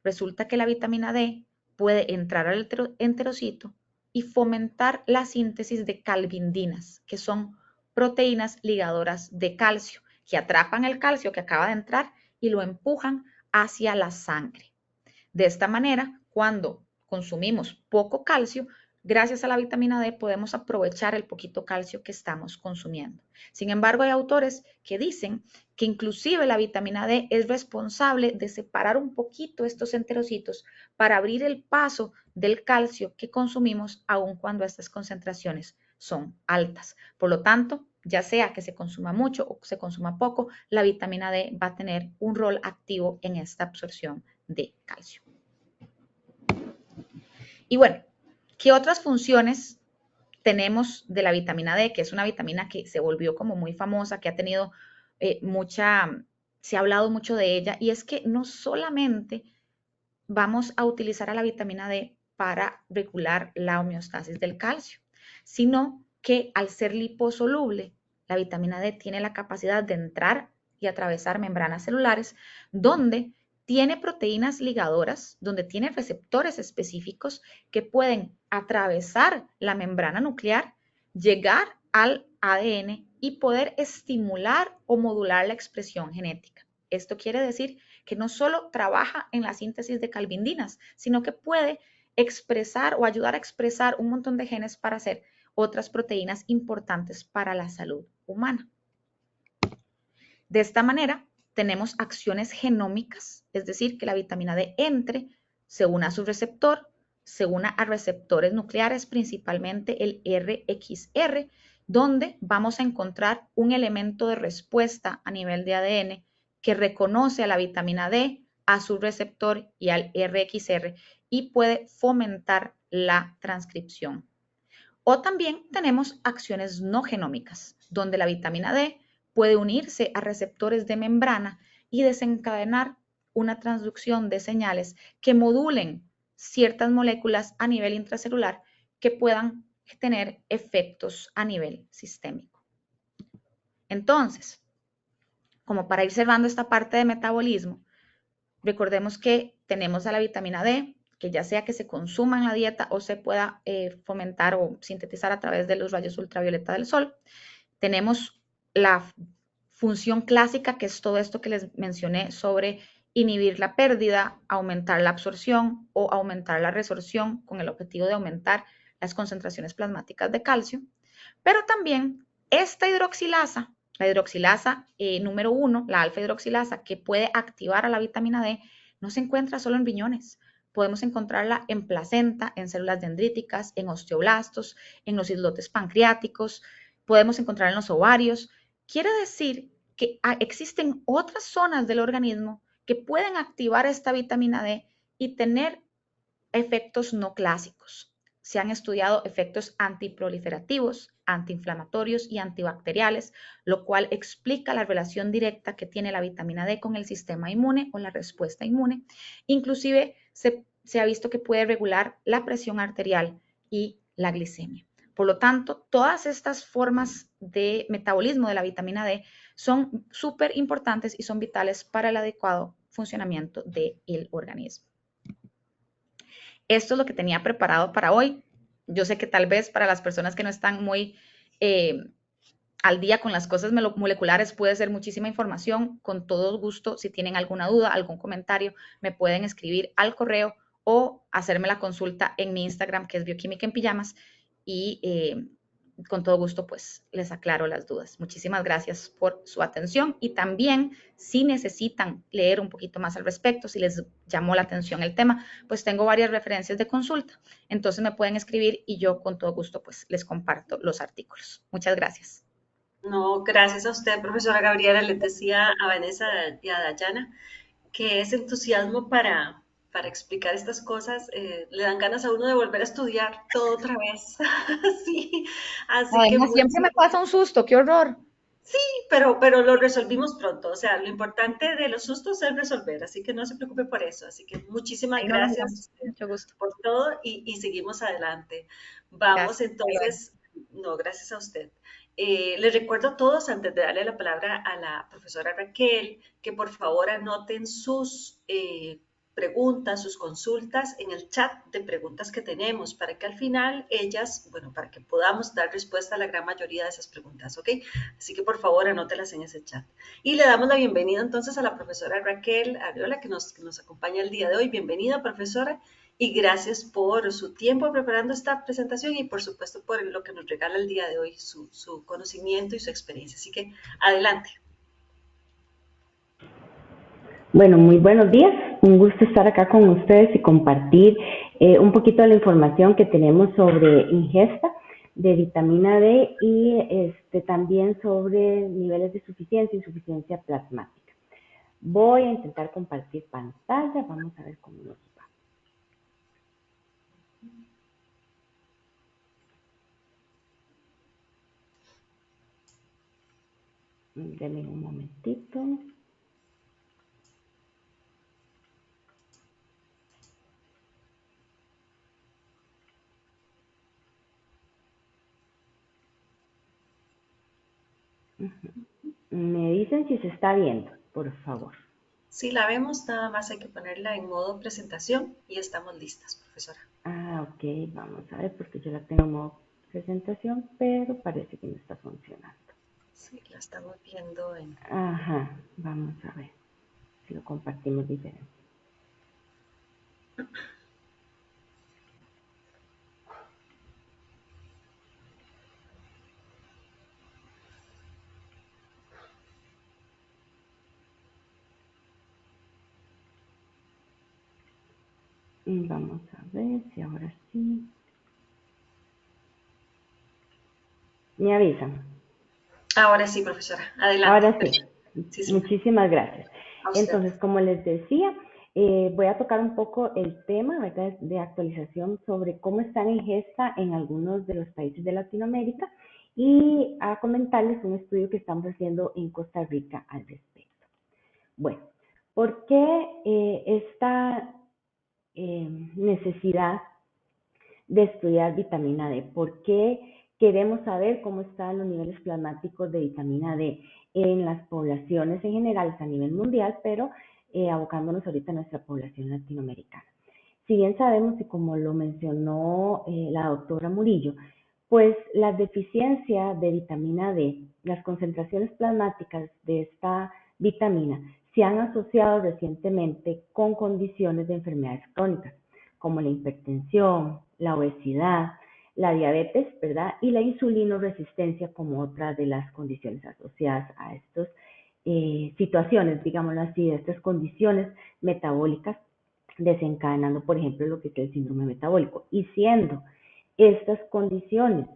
Resulta que la vitamina D puede entrar al enterocito y fomentar la síntesis de calvindinas, que son proteínas ligadoras de calcio, que atrapan el calcio que acaba de entrar y lo empujan hacia la sangre. De esta manera, cuando consumimos poco calcio, gracias a la vitamina D podemos aprovechar el poquito calcio que estamos consumiendo. Sin embargo, hay autores que dicen que inclusive la vitamina D es responsable de separar un poquito estos enterocitos para abrir el paso del calcio que consumimos aun cuando estas concentraciones son altas. Por lo tanto, ya sea que se consuma mucho o se consuma poco, la vitamina D va a tener un rol activo en esta absorción de calcio. Y bueno, ¿qué otras funciones tenemos de la vitamina D? Que es una vitamina que se volvió como muy famosa, que ha tenido se ha hablado mucho de ella, y es que no solamente vamos a utilizar a la vitamina D para regular la homeostasis del calcio, sino que al ser liposoluble, la vitamina D tiene la capacidad de entrar y atravesar membranas celulares donde tiene proteínas ligadoras, donde tiene receptores específicos que pueden atravesar la membrana nuclear, llegar al ADN y poder estimular o modular la expresión genética. Esto quiere decir que no solo trabaja en la síntesis de calvindinas, sino que puede expresar o ayudar a expresar un montón de genes para hacer otras proteínas importantes para la salud humana. De esta manera, tenemos acciones genómicas, es decir, que la vitamina D entre, se una a su receptor, se una a receptores nucleares, principalmente el RXR, donde vamos a encontrar un elemento de respuesta a nivel de ADN que reconoce a la vitamina D, a su receptor y al RXR y puede fomentar la transcripción. O también tenemos acciones no genómicas, donde la vitamina D puede unirse a receptores de membrana y desencadenar una transducción de señales que modulen ciertas moléculas a nivel intracelular que puedan tener efectos a nivel sistémico. Entonces, como para ir cerrando esta parte de metabolismo, recordemos que tenemos a la vitamina D, que ya sea que se consuma en la dieta o se pueda fomentar o sintetizar a través de los rayos ultravioleta del sol. Tenemos la función clásica, que es todo esto que les mencioné sobre inhibir la pérdida, aumentar la absorción o aumentar la resorción con el objetivo de aumentar las concentraciones plasmáticas de calcio. Pero también esta hidroxilasa, la hidroxilasa número 1, la alfa hidroxilasa, que puede activar a la vitamina D, no se encuentra solo en riñones. Podemos encontrarla en placenta, en células dendríticas, en osteoblastos, en los islotes pancreáticos, podemos encontrarla en los ovarios. Quiere decir que existen otras zonas del organismo que pueden activar esta vitamina D y tener efectos no clásicos. Se han estudiado efectos antiproliferativos, antiinflamatorios y antibacteriales, lo cual explica la relación directa que tiene la vitamina D con el sistema inmune o la respuesta inmune. Inclusive se ha visto que puede regular la presión arterial y la glicemia. Por lo tanto, todas estas formas de metabolismo de la vitamina D son súper importantes y son vitales para el adecuado funcionamiento del organismo. Esto es lo que tenía preparado para hoy. Yo sé que tal vez para las personas que no están muy al día con las cosas moleculares puede ser muchísima información. Con todo gusto, si tienen alguna duda, algún comentario, me pueden escribir al correo o hacerme la consulta en mi Instagram, que es Bioquímica en Pijamas, y con todo gusto pues les aclaro las dudas. Muchísimas gracias por su atención y también si necesitan leer un poquito más al respecto, si les llamó la atención el tema, pues tengo varias referencias de consulta. Entonces me pueden escribir y yo con todo gusto pues les comparto los artículos. Muchas gracias. No, gracias a usted, profesora Gabriela. Les decía a Vanessa y a Dayana que ese entusiasmo para explicar estas cosas le dan ganas a uno de volver a estudiar todo otra vez. Sí, así que Además, siempre me pasa un susto, qué horror. sí, pero lo resolvimos pronto. O sea, lo importante de los sustos es resolver, así que no se preocupe por eso. Así que muchísimas Ahí nos vemos. gracias Mucho gusto. por todo y seguimos adelante. Vamos Gracias. entonces, no, gracias a usted. Les recuerdo a todos, antes de darle la palabra a la profesora Raquel, que por favor anoten sus preguntas, sus consultas en el chat de preguntas que tenemos, para que al final ellas, bueno, para que podamos dar respuesta a la gran mayoría de esas preguntas, ¿ok? Así que por favor anótelas en ese chat. Y le damos la bienvenida entonces a la profesora Raquel Arriola, que nos acompaña el día de hoy. Bienvenida, profesora. Y gracias por su tiempo preparando esta presentación y por supuesto por lo que nos regala el día de hoy, su conocimiento y su experiencia. Así que adelante. Bueno, muy buenos días. Un gusto estar acá con ustedes y compartir un poquito de la información que tenemos sobre ingesta de vitamina D y también sobre niveles de suficiencia y insuficiencia plasmática. Voy a intentar compartir pantalla. Vamos a ver cómo nos va. Denme un momentito. Me dicen si se está viendo, por favor. Si la vemos, nada más hay que ponerla en modo presentación y estamos listas, profesora. Ah, ok, vamos a ver, porque yo la tengo en modo presentación, pero parece que no está funcionando. Sí, la estamos viendo en... Ajá, vamos a ver si lo compartimos diferente. Vamos a ver si ahora sí. ¿Me avisan? Ahora sí, profesora, adelante. Ahora sí. Sí. Muchísimas gracias. A usted. Entonces, como les decía, voy a tocar un poco el tema, ¿verdad?, de actualización sobre cómo está en ingesta en algunos de los países de Latinoamérica y a comentarles un estudio que estamos haciendo en Costa Rica al respecto. Bueno, ¿por qué esta necesidad de estudiar vitamina D? ¿Por qué queremos saber cómo están los niveles plasmáticos de vitamina D en las poblaciones en general a nivel mundial, pero abocándonos ahorita a nuestra población latinoamericana? Si bien sabemos, y como lo mencionó la doctora Murillo, pues la deficiencia de vitamina D, las concentraciones plasmáticas de esta vitamina se han asociado recientemente con condiciones de enfermedades crónicas, como la hipertensión, la obesidad, la diabetes, ¿verdad?, y la insulinoresistencia como otra de las condiciones asociadas a estas situaciones, digámoslo así, de estas condiciones metabólicas, desencadenando, por ejemplo, lo que es el síndrome metabólico. Y siendo estas condiciones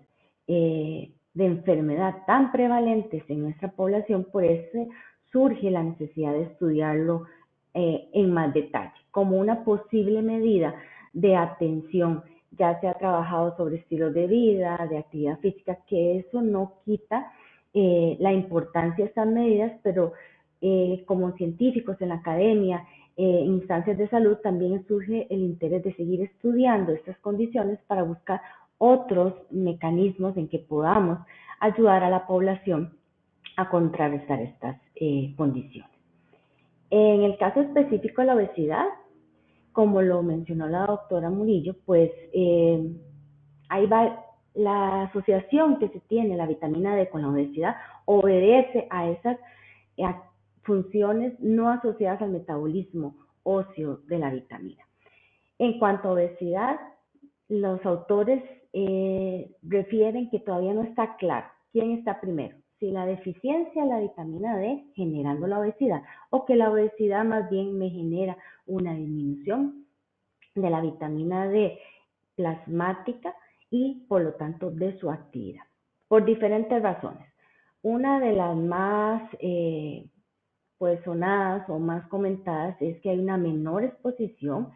de enfermedad tan prevalentes en nuestra población, por eso surge la necesidad de estudiarlo en más detalle, como una posible medida de atención. Ya se ha trabajado sobre estilos de vida, de actividad física, que eso no quita la importancia de estas medidas, pero como científicos en la academia, instancias de salud, también surge el interés de seguir estudiando estas condiciones para buscar otros mecanismos en que podamos ayudar a la población a contrarrestar estas condiciones. En el caso específico de la obesidad, como lo mencionó la doctora Murillo, pues ahí va la asociación que se tiene la vitamina D con la obesidad, obedece a esas funciones no asociadas al metabolismo óseo de la vitamina. En cuanto a obesidad, los autores refieren que todavía no está claro quién está primero, si la deficiencia de la vitamina D generando la obesidad o que la obesidad más bien me genera una disminución de la vitamina D plasmática y por lo tanto de su actividad, por diferentes razones. Una de las más pues sonadas o más comentadas es que hay una menor exposición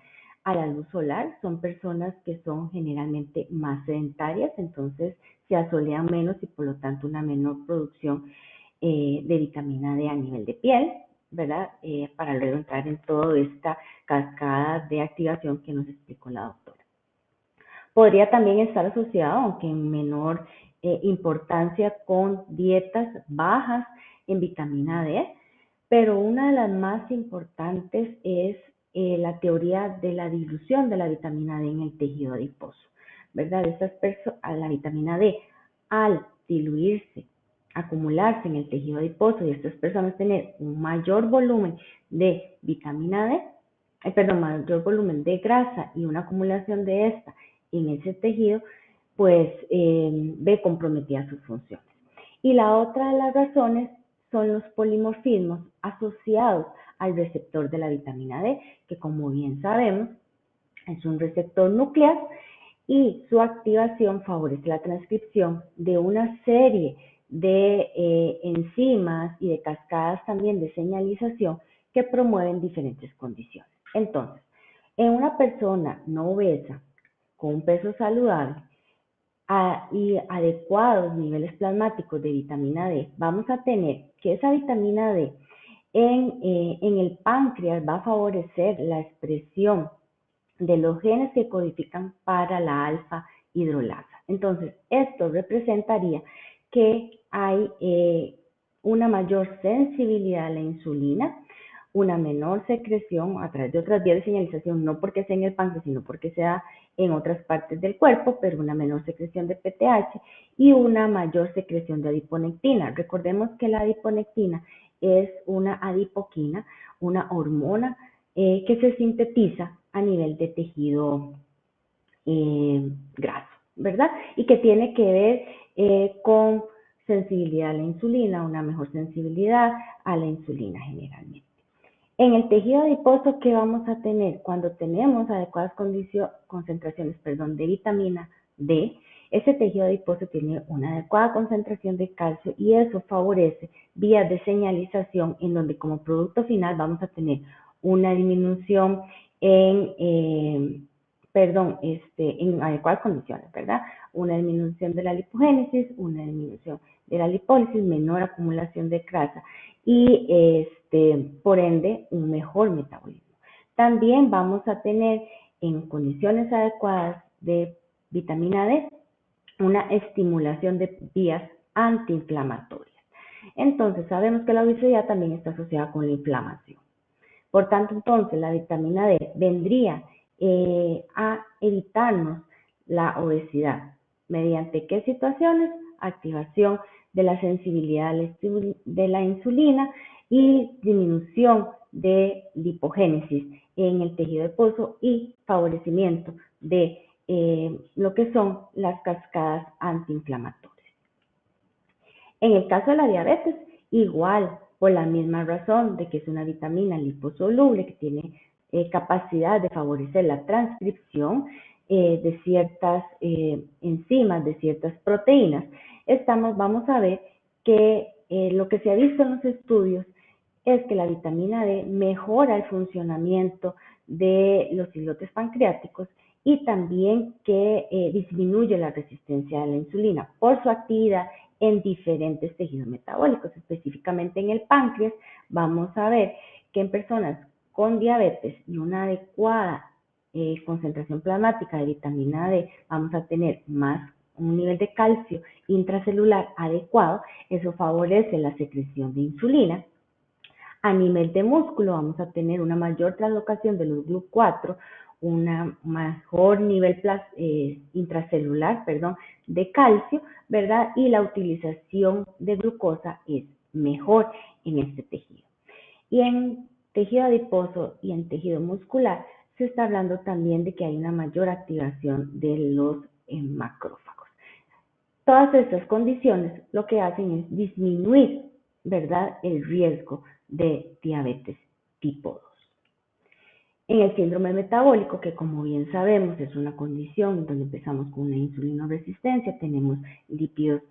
a la luz solar. Son personas que son generalmente más sedentarias, entonces se asolean menos y por lo tanto una menor producción de vitamina D a nivel de piel, ¿verdad? Para luego entrar en toda esta cascada de activación que nos explicó la doctora. Podría también estar asociado, aunque en menor importancia, con dietas bajas en vitamina D, pero una de las más importantes es la teoría de la dilución de la vitamina D en el tejido adiposo, ¿verdad? La vitamina D, al diluirse, acumularse en el tejido adiposo y estas personas tener un mayor volumen de vitamina D, mayor volumen de grasa y una acumulación de esta en ese tejido, pues ve comprometidas sus funciones. Y la otra de las razones son los polimorfismos asociados al receptor de la vitamina D, que como bien sabemos es un receptor nuclear y su activación favorece la transcripción de una serie de enzimas y de cascadas también de señalización que promueven diferentes condiciones. Entonces, en una persona no obesa con un peso saludable y adecuados niveles plasmáticos de vitamina D, vamos a tener que esa vitamina D en el páncreas va a favorecer la expresión de los genes que codifican para la alfa hidrolasa. Entonces, esto representaría que hay una mayor sensibilidad a la insulina, una menor secreción a través de otras vías de señalización, no porque sea en el páncreas, sino porque sea en otras partes del cuerpo, pero una menor secreción de PTH y una mayor secreción de adiponectina. Recordemos que la adiponectina es una adipoquina, una hormona que se sintetiza a nivel de tejido graso, ¿verdad? Y que tiene que ver con sensibilidad a la insulina, una mejor sensibilidad a la insulina generalmente. En el tejido adiposo, ¿qué vamos a tener? Cuando tenemos adecuadas concentraciones de vitamina D, ese tejido adiposo tiene una adecuada concentración de calcio y eso favorece vías de señalización en donde como producto final vamos a tener una disminución en adecuadas condiciones, ¿verdad? Una disminución de la lipogénesis, una disminución de la lipólisis, menor acumulación de grasa y por ende un mejor metabolismo. También vamos a tener en condiciones adecuadas de vitamina D una estimulación de vías antiinflamatorias. Entonces sabemos que la obesidad también está asociada con la inflamación. Por tanto, entonces la vitamina D vendría a evitarnos la obesidad. ¿Mediante qué situaciones? Activación de la sensibilidad de la insulina y disminución de lipogénesis en el tejido adiposo y favorecimiento de lo que son las cascadas antiinflamatorias. En el caso de la diabetes, igual, por la misma razón de que es una vitamina liposoluble que tiene capacidad de favorecer la transcripción de ciertas enzimas, de ciertas proteínas, vamos a ver que lo que se ha visto en los estudios es que la vitamina D mejora el funcionamiento de los islotes pancreáticos y también que disminuye la resistencia a la insulina por su actividad en diferentes tejidos metabólicos, específicamente en el páncreas. Vamos a ver que en personas con diabetes y una adecuada concentración plasmática de vitamina D, vamos a tener un nivel de calcio intracelular adecuado. Eso favorece la secreción de insulina. A nivel de músculo vamos a tener una mayor translocación de los GLUT4, un mejor nivel intracelular, de calcio, ¿verdad? Y la utilización de glucosa es mejor en este tejido. Y en tejido adiposo y en tejido muscular se está hablando también de que hay una mayor activación de los macrófagos. Todas estas condiciones lo que hacen es disminuir, ¿verdad?, el riesgo de diabetes tipo 2. En el síndrome metabólico, que como bien sabemos es una condición donde empezamos con una insulinoresistencia, tenemos lípidos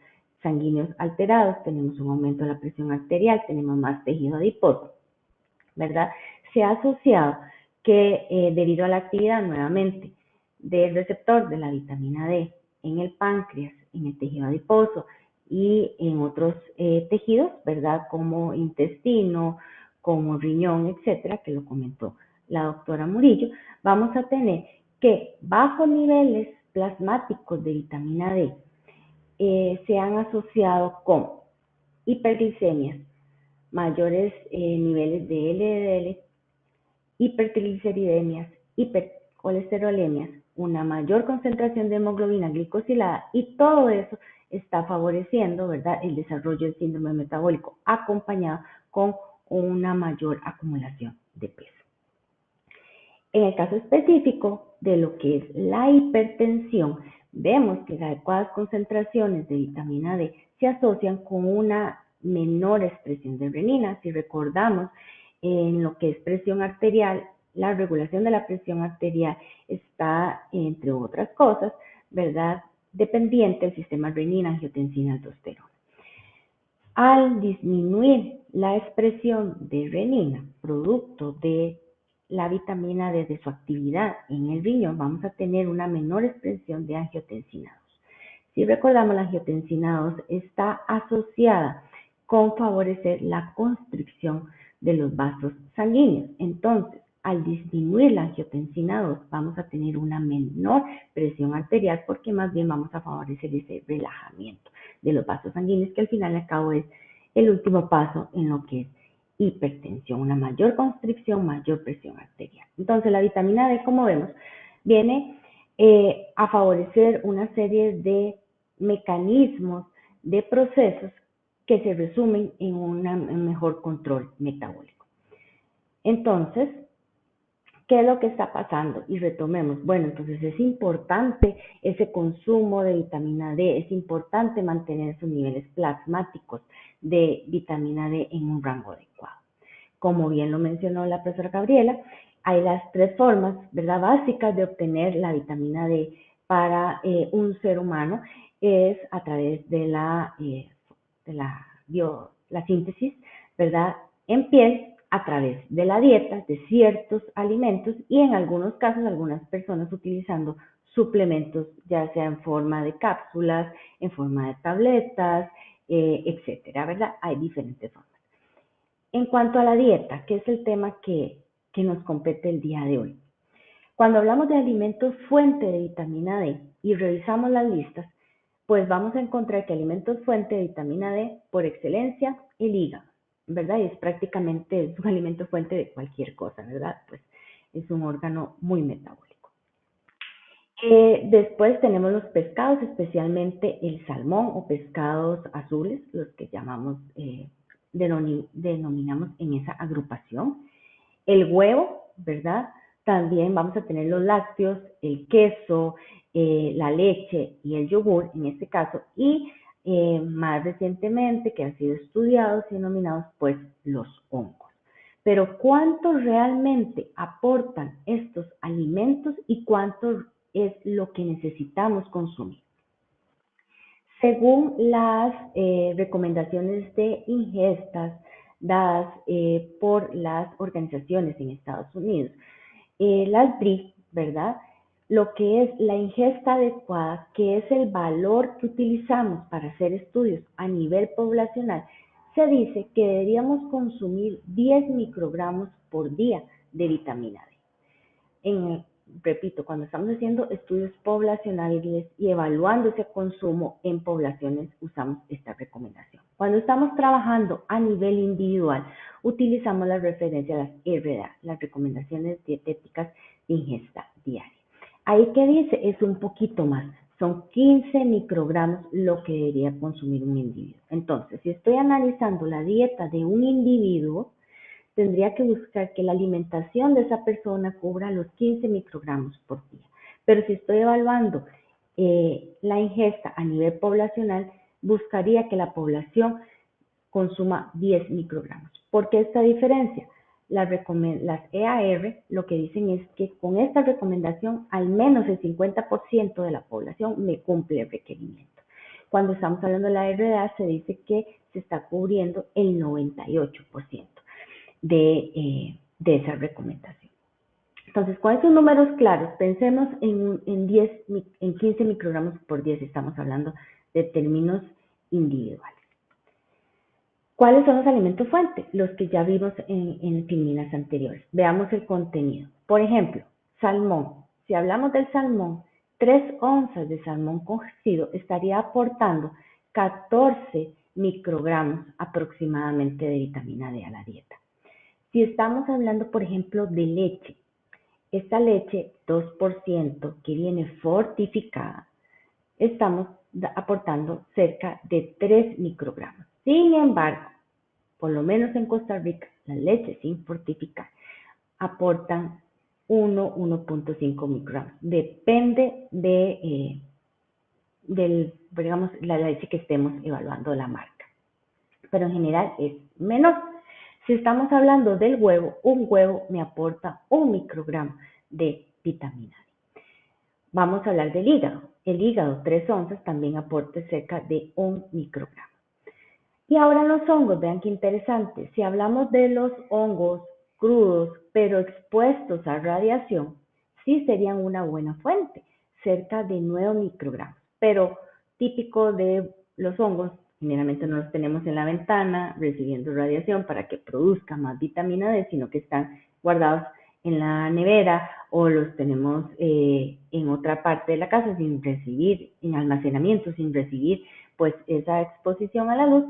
sanguíneos alterados, tenemos un aumento de la presión arterial, tenemos más tejido adiposo, ¿verdad? Se ha asociado que debido a la actividad nuevamente del receptor de la vitamina D en el páncreas, en el tejido adiposo y en otros tejidos, ¿verdad? Como intestino, como riñón, etcétera, que lo comentó la doctora Murillo, vamos a tener que bajos niveles plasmáticos de vitamina D se han asociado con hiperglicemias, mayores niveles de LDL, hipertrigliceridemias, hipercolesterolemias, una mayor concentración de hemoglobina glicosilada, y todo eso está favoreciendo, ¿verdad?, el desarrollo del síndrome metabólico acompañado con una mayor acumulación de peso. En el caso específico de lo que es la hipertensión, vemos que las adecuadas concentraciones de vitamina D se asocian con una menor expresión de renina. Si recordamos, en lo que es presión arterial, la regulación de la presión arterial está, entre otras cosas, ¿verdad?, dependiente del sistema renina, angiotensina, aldosterona. Al disminuir la expresión de renina, producto de la vitamina D, de su actividad en el riñón, vamos a tener una menor expresión de angiotensina 2. Si recordamos, la angiotensina 2 está asociada con favorecer la constricción de los vasos sanguíneos. Entonces, al disminuir la angiotensina 2, vamos a tener una menor presión arterial porque más bien vamos a favorecer ese relajamiento de los vasos sanguíneos, que al final y al cabo es el último paso en lo que es hipertensión, una mayor constricción, mayor presión arterial. Entonces, la vitamina D, como vemos, viene a favorecer una serie de mecanismos, de procesos que se resumen en un mejor control metabólico. Entonces, ¿qué es lo que está pasando? Y retomemos. Bueno, entonces es importante ese consumo de vitamina D, es importante mantener esos niveles plasmáticos de vitamina D en un rango adecuado. Como bien lo mencionó la profesora Gabriela, hay las 3 formas, ¿verdad?, básicas de obtener la vitamina D para un ser humano. Es a través de la síntesis, ¿verdad?, en piel, a través de la dieta, de ciertos alimentos, y en algunos casos, algunas personas utilizando suplementos, ya sea en forma de cápsulas, en forma de tabletas, etcétera, ¿verdad? Hay diferentes formas. En cuanto a la dieta, que es el tema que nos compete el día de hoy. Cuando hablamos de alimentos fuente de vitamina D y revisamos las listas, pues vamos a encontrar que alimentos fuente de vitamina D, por excelencia, el hígado, ¿verdad? Y es prácticamente un alimento fuente de cualquier cosa, ¿verdad? Pues es un órgano muy metabólico. Después tenemos los pescados, especialmente el salmón o pescados azules, los que llamamos, denominamos en esa agrupación. El huevo, ¿verdad? También vamos a tener los lácteos, el queso, la leche y el yogur, en este caso, y más recientemente, que han sido estudiados y denominados, pues, los hongos. Pero ¿cuánto realmente aportan estos alimentos y cuánto es lo que necesitamos consumir? Según las recomendaciones de ingestas dadas por las organizaciones en Estados Unidos. Las DRIF, ¿verdad? Lo que es la ingesta adecuada, que es el valor que utilizamos para hacer estudios a nivel poblacional, se dice que deberíamos consumir 10 microgramos por día de vitamina D. Repito, cuando estamos haciendo estudios poblacionales y evaluando ese consumo en poblaciones, usamos esta recomendación. Cuando estamos trabajando a nivel individual, utilizamos la referencia a las RDA, las recomendaciones dietéticas de ingesta diaria. Ahí que dice, es un poquito más, son 15 microgramos lo que debería consumir un individuo. Entonces, si estoy analizando la dieta de un individuo, tendría que buscar que la alimentación de esa persona cubra los 15 microgramos por día. Pero si estoy evaluando la ingesta a nivel poblacional, buscaría que la población consuma 10 microgramos. ¿Por qué esta diferencia? Las EAR lo que dicen es que con esta recomendación al menos el 50% de la población me cumple el requerimiento. Cuando estamos hablando de la RDA se dice que se está cubriendo el 98% de esa recomendación. Entonces, con esos números claros, pensemos en 15 microgramos por día si estamos hablando de términos individuales. ¿Cuáles son los alimentos fuentes? Los que ya vimos en filminas anteriores. Veamos el contenido. Por ejemplo, salmón. Si hablamos del salmón, 3 onzas de salmón cocido estaría aportando 14 microgramos aproximadamente de vitamina D a la dieta. Si estamos hablando, por ejemplo, de leche, esta leche 2% que viene fortificada, estamos aportando cerca de 3 microgramos. Sin embargo, por lo menos en Costa Rica, las leches sin fortificar aportan 1.5 microgramos. Depende de digamos, la leche que estemos evaluando la marca. Pero en general es menor. Si estamos hablando del huevo, un huevo me aporta 1 microgramo de vitamina D. Vamos a hablar del hígado. El hígado, 3 onzas, también aporta cerca de 1 microgramo. Y ahora los hongos, vean qué interesante. Si hablamos de los hongos crudos, pero expuestos a radiación, sí serían una buena fuente, cerca de 9 microgramos. Pero típico de los hongos, generalmente no los tenemos en la ventana recibiendo radiación para que produzca más vitamina D, sino que están guardados en la nevera o los tenemos en otra parte de la casa sin recibir, en almacenamiento, sin recibir pues esa exposición a la luz.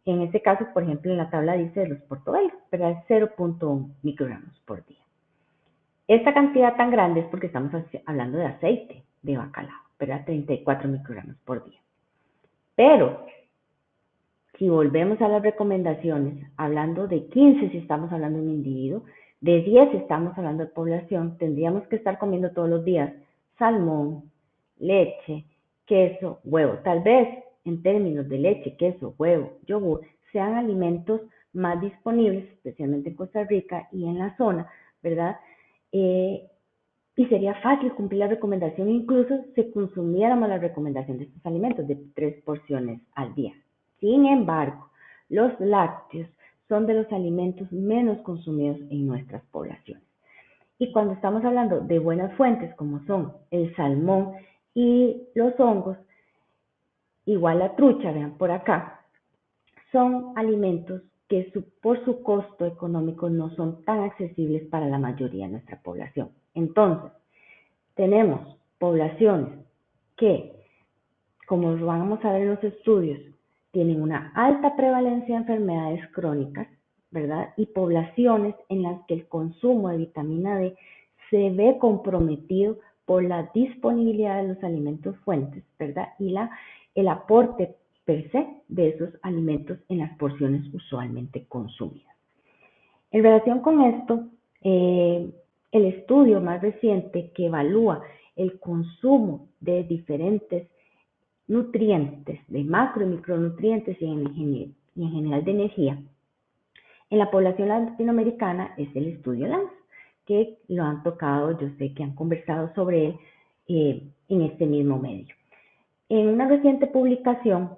En este caso, por ejemplo, en la tabla dice de los portobellos, pero es 0.1 microgramos por día. Esta cantidad tan grande es porque estamos hablando de aceite de bacalao, ¿verdad? 34 microgramos por día. Pero, si volvemos a las recomendaciones, hablando de 15 si estamos hablando de un individuo, de 10 si estamos hablando de población, tendríamos que estar comiendo todos los días salmón, leche, queso, huevo. Tal vez en términos de leche, queso, huevo, yogur, sean alimentos más disponibles, especialmente en Costa Rica y en la zona, ¿verdad? Y sería fácil cumplir la recomendación, incluso si consumiéramos la recomendación de estos alimentos de 3 porciones al día. Sin embargo, los lácteos son de los alimentos menos consumidos en nuestras poblaciones. Y cuando estamos hablando de buenas fuentes como son el salmón y los hongos, igual la trucha, vean por acá, son alimentos que por su costo económico no son tan accesibles para la mayoría de nuestra población. Entonces, tenemos poblaciones que, como vamos a ver en los estudios, tienen una alta prevalencia de enfermedades crónicas, ¿verdad? Y poblaciones en las que el consumo de vitamina D se ve comprometido por la disponibilidad de los alimentos fuentes, ¿verdad? Y el aporte per se de esos alimentos en las porciones usualmente consumidas. En relación con esto, el estudio más reciente que evalúa el consumo de diferentes nutrientes, de macro y micronutrientes y en general de energía, en la población latinoamericana es el estudio LANS, que lo han tocado, yo sé que han conversado sobre él en este mismo medio. En una reciente publicación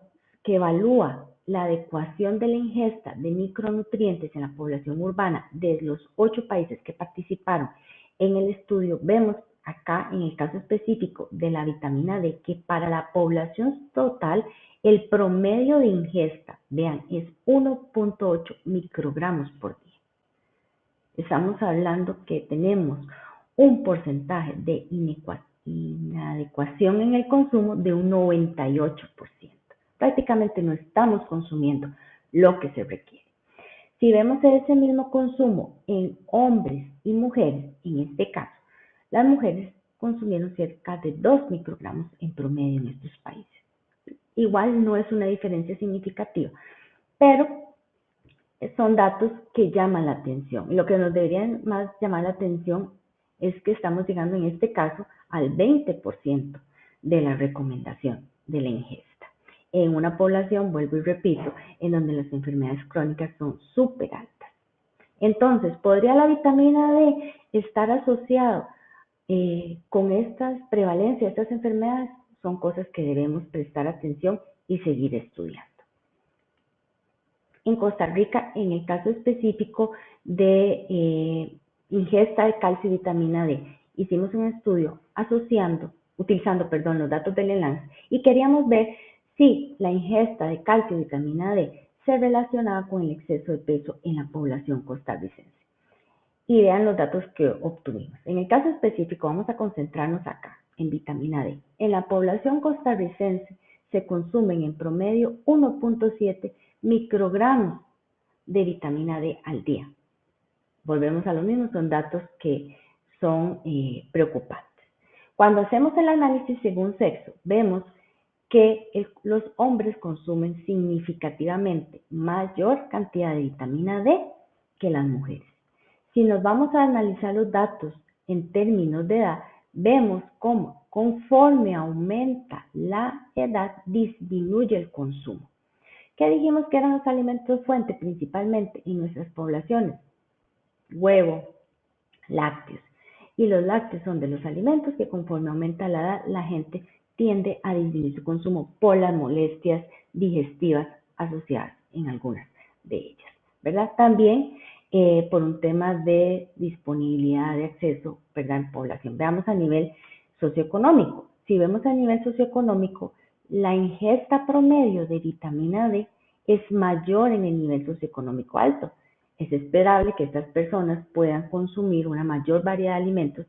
que evalúa la adecuación de la ingesta de micronutrientes en la población urbana de los 8 países que participaron en el estudio, vemos acá en el caso específico de la vitamina D que para la población total el promedio de ingesta, vean, es 1.8 microgramos por día. Estamos hablando que tenemos un porcentaje de inadecuación en el consumo de un 98%. Prácticamente no estamos consumiendo lo que se requiere. Si vemos ese mismo consumo en hombres y mujeres, en este caso, las mujeres consumieron cerca de 2 microgramos en promedio en estos países. Igual no es una diferencia significativa, pero son datos que llaman la atención. Lo que nos debería más llamar la atención es que estamos llegando en este caso al 20% de la recomendación de la ingesta. En una población, vuelvo y repito, en donde las enfermedades crónicas son súper altas. Entonces, ¿podría la vitamina D estar asociado con estas prevalencias, estas enfermedades? Son cosas que debemos prestar atención y seguir estudiando. En Costa Rica, en el caso específico de ingesta de calcio y vitamina D, hicimos un estudio utilizando los datos del ENLANS y queríamos ver si la ingesta de calcio y vitamina D se relacionaba con el exceso de peso en la población costarricense. Y vean los datos que obtuvimos. En el caso específico vamos a concentrarnos acá, en vitamina D. En la población costarricense se consumen en promedio 1.7 microgramos de vitamina D al día. Volvemos a lo mismo, son datos que son preocupantes. Cuando hacemos el análisis según sexo, vemos que los hombres consumen significativamente mayor cantidad de vitamina D que las mujeres. Si nos vamos a analizar los datos en términos de edad, vemos cómo conforme aumenta la edad disminuye el consumo. ¿Qué dijimos que eran los alimentos fuente principalmente en nuestras poblaciones? Huevo, lácteos. Y los lácteos son de los alimentos que conforme aumenta la edad, la gente tiende a disminuir su consumo por las molestias digestivas asociadas en algunas de ellas, ¿verdad? También por un tema de disponibilidad de acceso, ¿verdad? En población. Veamos a nivel socioeconómico. Si vemos a nivel socioeconómico, la ingesta promedio de vitamina D es mayor en el nivel socioeconómico alto. Es esperable que estas personas puedan consumir una mayor variedad de alimentos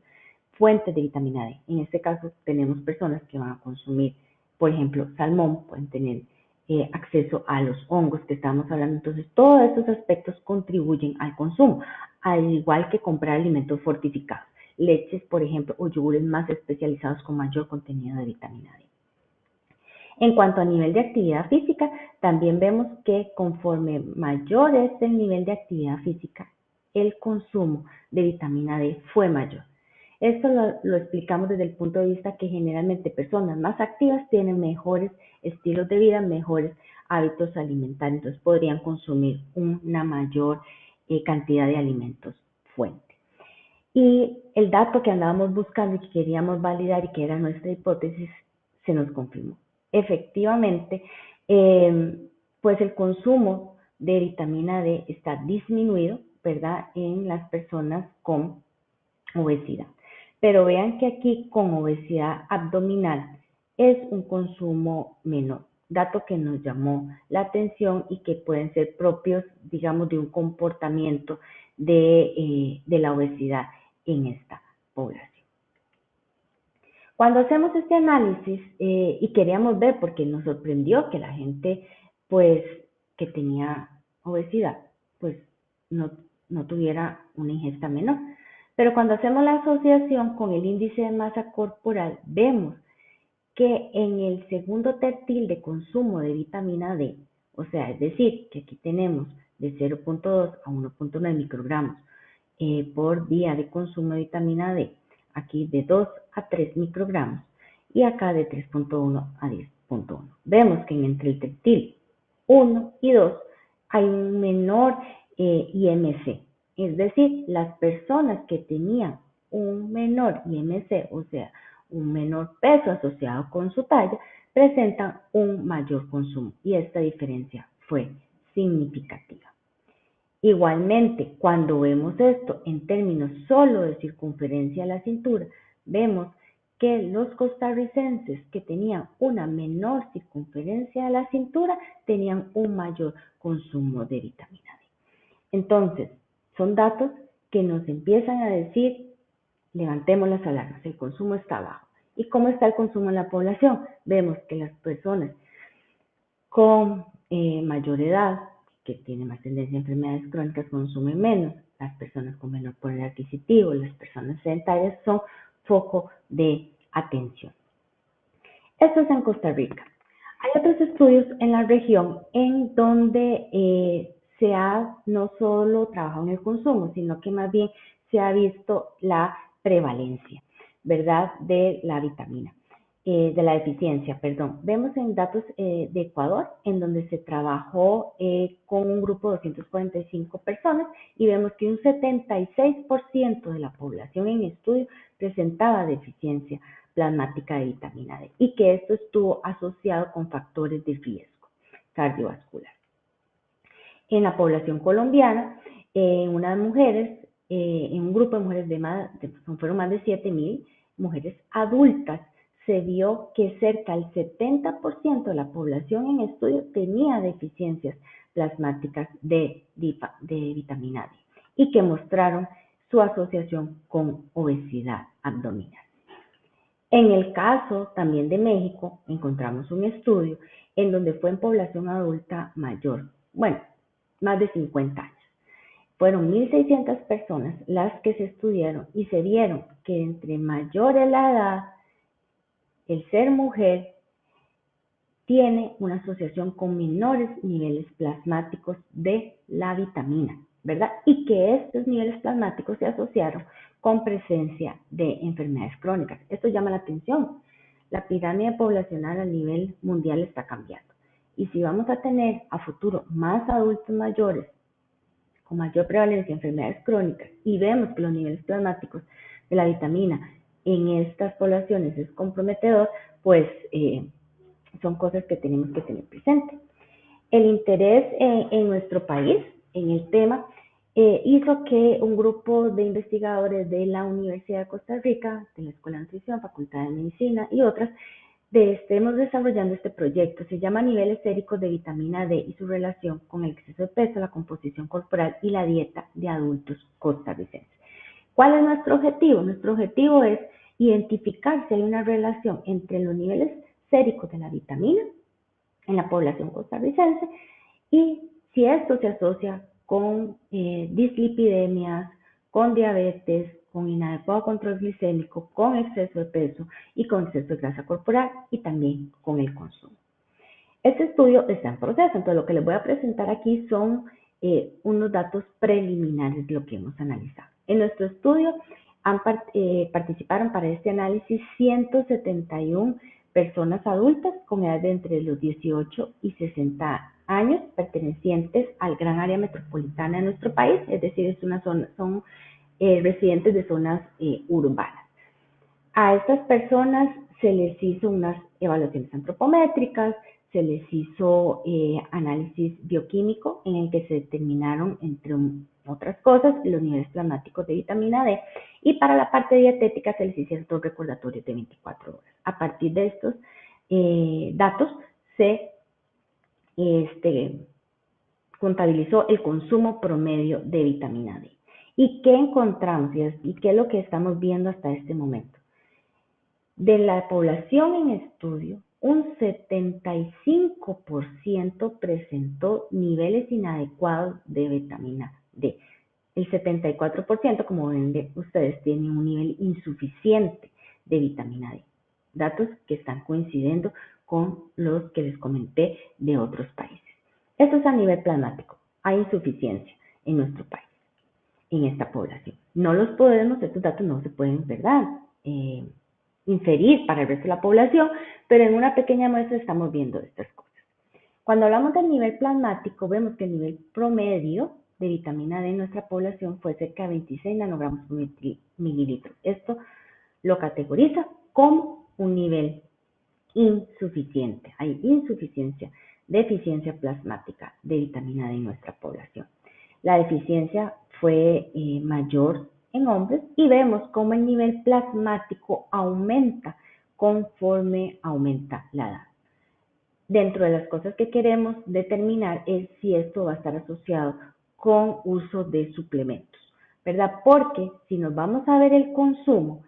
fuentes de vitamina D. En este caso tenemos personas que van a consumir, por ejemplo, salmón, pueden tener acceso a los hongos que estamos hablando. Entonces, todos estos aspectos contribuyen al consumo, al igual que comprar alimentos fortificados, leches, por ejemplo, o yogures más especializados con mayor contenido de vitamina D. En cuanto a nivel de actividad física, también vemos que conforme mayor es el nivel de actividad física, el consumo de vitamina D fue mayor. Esto lo explicamos desde el punto de vista que generalmente personas más activas tienen mejores estilos de vida, mejores hábitos alimentarios, entonces podrían consumir una mayor cantidad de alimentos fuente. Y el dato que andábamos buscando y que queríamos validar y que era nuestra hipótesis, se nos confirmó. Efectivamente, pues el consumo de vitamina D está disminuido, ¿verdad?, en las personas con obesidad. Pero vean que aquí con obesidad abdominal es un consumo menor, dato que nos llamó la atención y que pueden ser propios, digamos, de un comportamiento de la obesidad en esta población. Cuando hacemos este análisis y queríamos ver, porque nos sorprendió que la gente, pues, que tenía obesidad, pues, no tuviera una ingesta menor. Pero cuando hacemos la asociación con el índice de masa corporal, vemos que en el segundo tertil de consumo de vitamina D, o sea, es decir, que aquí tenemos de 0.2 a 1.9 microgramos por día de consumo de vitamina D, aquí de 2 a 3 microgramos y acá de 3.1 a 10.1. Vemos que entre el tertil 1 y 2 hay un menor IMC. Es decir, las personas que tenían un menor IMC, o sea, un menor peso asociado con su talla, presentan un mayor consumo y esta diferencia fue significativa. Igualmente, cuando vemos esto en términos solo de circunferencia de la cintura, vemos que los costarricenses que tenían una menor circunferencia de la cintura tenían un mayor consumo de vitamina D. Entonces, son datos que nos empiezan a decir, levantemos las alarmas, el consumo está bajo. ¿Y cómo está el consumo en la población? Vemos que las personas con mayor edad, que tienen más tendencia a enfermedades crónicas, consumen menos. Las personas con menor poder adquisitivo, las personas sedentarias son foco de atención. Esto es en Costa Rica. Hay otros estudios en la región en donde se ha no solo trabajado en el consumo, sino que más bien se ha visto la prevalencia, ¿verdad?, de la vitamina, de la deficiencia, perdón. Vemos en datos de Ecuador, en donde se trabajó con un grupo de 245 personas y vemos que un 76% de la población en estudio presentaba deficiencia plasmática de vitamina D y que esto estuvo asociado con factores de riesgo cardiovascular. En la población colombiana, unas mujeres, en un grupo de mujeres fueron más de 7.000 mujeres adultas, se vio que cerca del 70% de la población en estudio tenía deficiencias plasmáticas de vitamina D y que mostraron su asociación con obesidad abdominal. En el caso también de México, encontramos un estudio en donde fue en población adulta mayor, bueno, más de 50 años. Fueron 1.600 personas las que se estudiaron y se vieron que entre mayor es la edad, el ser mujer tiene una asociación con menores niveles plasmáticos de la vitamina, ¿verdad? Y que estos niveles plasmáticos se asociaron con presencia de enfermedades crónicas. Esto llama la atención. La pirámide poblacional a nivel mundial está cambiando. Y si vamos a tener a futuro más adultos mayores con mayor prevalencia de enfermedades crónicas y vemos que los niveles plasmáticos de la vitamina en estas poblaciones es comprometedor, pues son cosas que tenemos que tener presente. El interés en nuestro país en el tema hizo que un grupo de investigadores de la Universidad de Costa Rica, de la Escuela de Nutrición, Facultad de Medicina y otras, estemos desarrollando este proyecto. Se llama Niveles Séricos de Vitamina D y su relación con el exceso de peso, la composición corporal y la dieta de adultos costarricenses. ¿Cuál es nuestro objetivo? Nuestro objetivo es identificar si hay una relación entre los niveles séricos de la vitamina en la población costarricense y si esto se asocia con dislipidemias, con diabetes, con inadecuado control glicémico, con exceso de peso y con exceso de grasa corporal y también con el consumo. Este estudio está en proceso, entonces lo que les voy a presentar aquí son unos datos preliminares de lo que hemos analizado. En nuestro estudio participaron para este análisis 171 personas adultas con edad de entre los 18 y 60 años, pertenecientes al gran área metropolitana de nuestro país, es decir, son residentes de zonas urbanas. A estas personas se les hizo unas evaluaciones antropométricas, se les hizo análisis bioquímico en el que se determinaron, entre otras cosas, los niveles plasmáticos de vitamina D, y para la parte dietética se les hicieron 2 recordatorios de 24 horas. A partir de estos datos se contabilizó el consumo promedio de vitamina D. ¿Y qué encontramos? ¿Y qué es lo que estamos viendo hasta este momento? De la población en estudio, un 75% presentó niveles inadecuados de vitamina D. El 74%, como ven ustedes, tienen un nivel insuficiente de vitamina D. Datos que están coincidiendo con los que les comenté de otros países. Esto es a nivel plasmático. Hay insuficiencia en nuestro país, en esta población. Estos datos no se pueden, ¿verdad?, inferir para el resto de la población, pero en una pequeña muestra estamos viendo estas cosas. Cuando hablamos del nivel plasmático, vemos que el nivel promedio de vitamina D en nuestra población fue cerca de 26 nanogramos por mililitro. Esto lo categoriza como un nivel insuficiente. Hay insuficiencia deficiencia plasmática de vitamina D en nuestra población. La deficiencia fue mayor en hombres y vemos cómo el nivel plasmático aumenta conforme aumenta la edad. Dentro de las cosas que queremos determinar es si esto va a estar asociado con uso de suplementos, ¿verdad? Porque si nos vamos a ver el consumo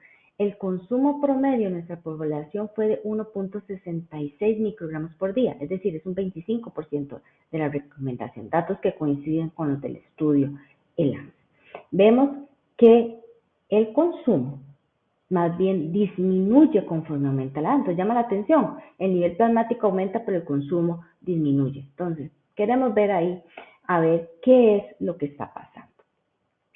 promedio en nuestra población fue de 1.66 microgramos por día, es decir, es un 25% de la recomendación, datos que coinciden con los del estudio ELANS. Vemos que el consumo más bien disminuye conforme aumenta la edad. Entonces llama la atención, el nivel plasmático aumenta pero el consumo disminuye. Entonces queremos ver ahí, a ver qué es lo que está pasando,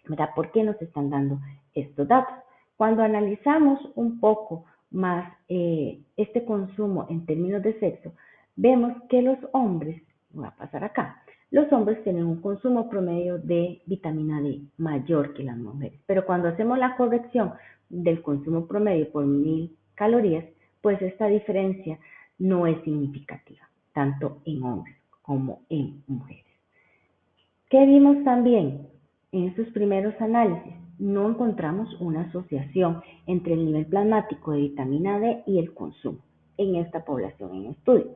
¿verdad? ¿Por qué nos están dando estos datos? Cuando analizamos un poco más este consumo en términos de sexo, vemos que los hombres, voy a pasar acá, los hombres tienen un consumo promedio de vitamina D mayor que las mujeres, pero cuando hacemos la corrección del consumo promedio por 1000 calorías, pues esta diferencia no es significativa, tanto en hombres como en mujeres. ¿Qué vimos también en estos primeros análisis? No encontramos una asociación entre el nivel plasmático de vitamina D y el consumo en esta población en estudio.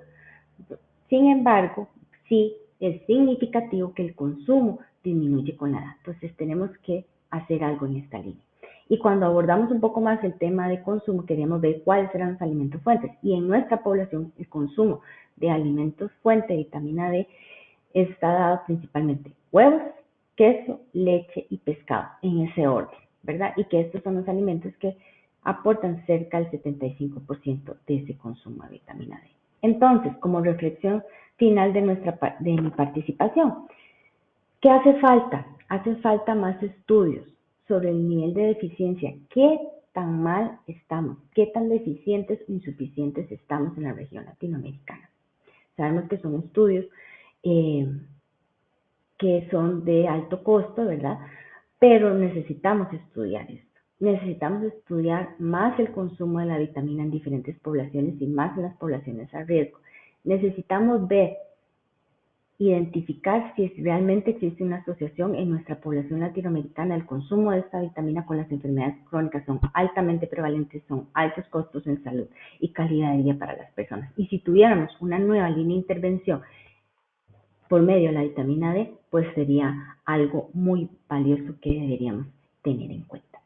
Sin embargo, sí es significativo que el consumo disminuye con la edad. Entonces tenemos que hacer algo en esta línea. Y cuando abordamos un poco más el tema de consumo, queremos ver cuáles eran los alimentos fuentes. Y en nuestra población, el consumo de alimentos fuente de vitamina D está dado principalmente huevos, queso, leche y pescado, en ese orden, ¿verdad? Y que estos son los alimentos que aportan cerca del 75% de ese consumo de vitamina D. Entonces, como reflexión final de mi participación, ¿qué hace falta? Hace falta más estudios sobre el nivel de deficiencia. ¿Qué tan mal estamos? ¿Qué tan deficientes o insuficientes estamos en la región latinoamericana? Sabemos que son estudios que son de alto costo, ¿verdad? Pero necesitamos estudiar esto. Necesitamos estudiar más el consumo de la vitamina en diferentes poblaciones y más en las poblaciones a riesgo. Necesitamos ver, identificar si realmente existe una asociación en nuestra población latinoamericana. El consumo de esta vitamina con las enfermedades crónicas son altamente prevalentes, son altos costos en salud y calidad de vida para las personas. Y si tuviéramos una nueva línea de intervención por medio de la vitamina D, pues sería algo muy valioso que deberíamos tener en cuenta.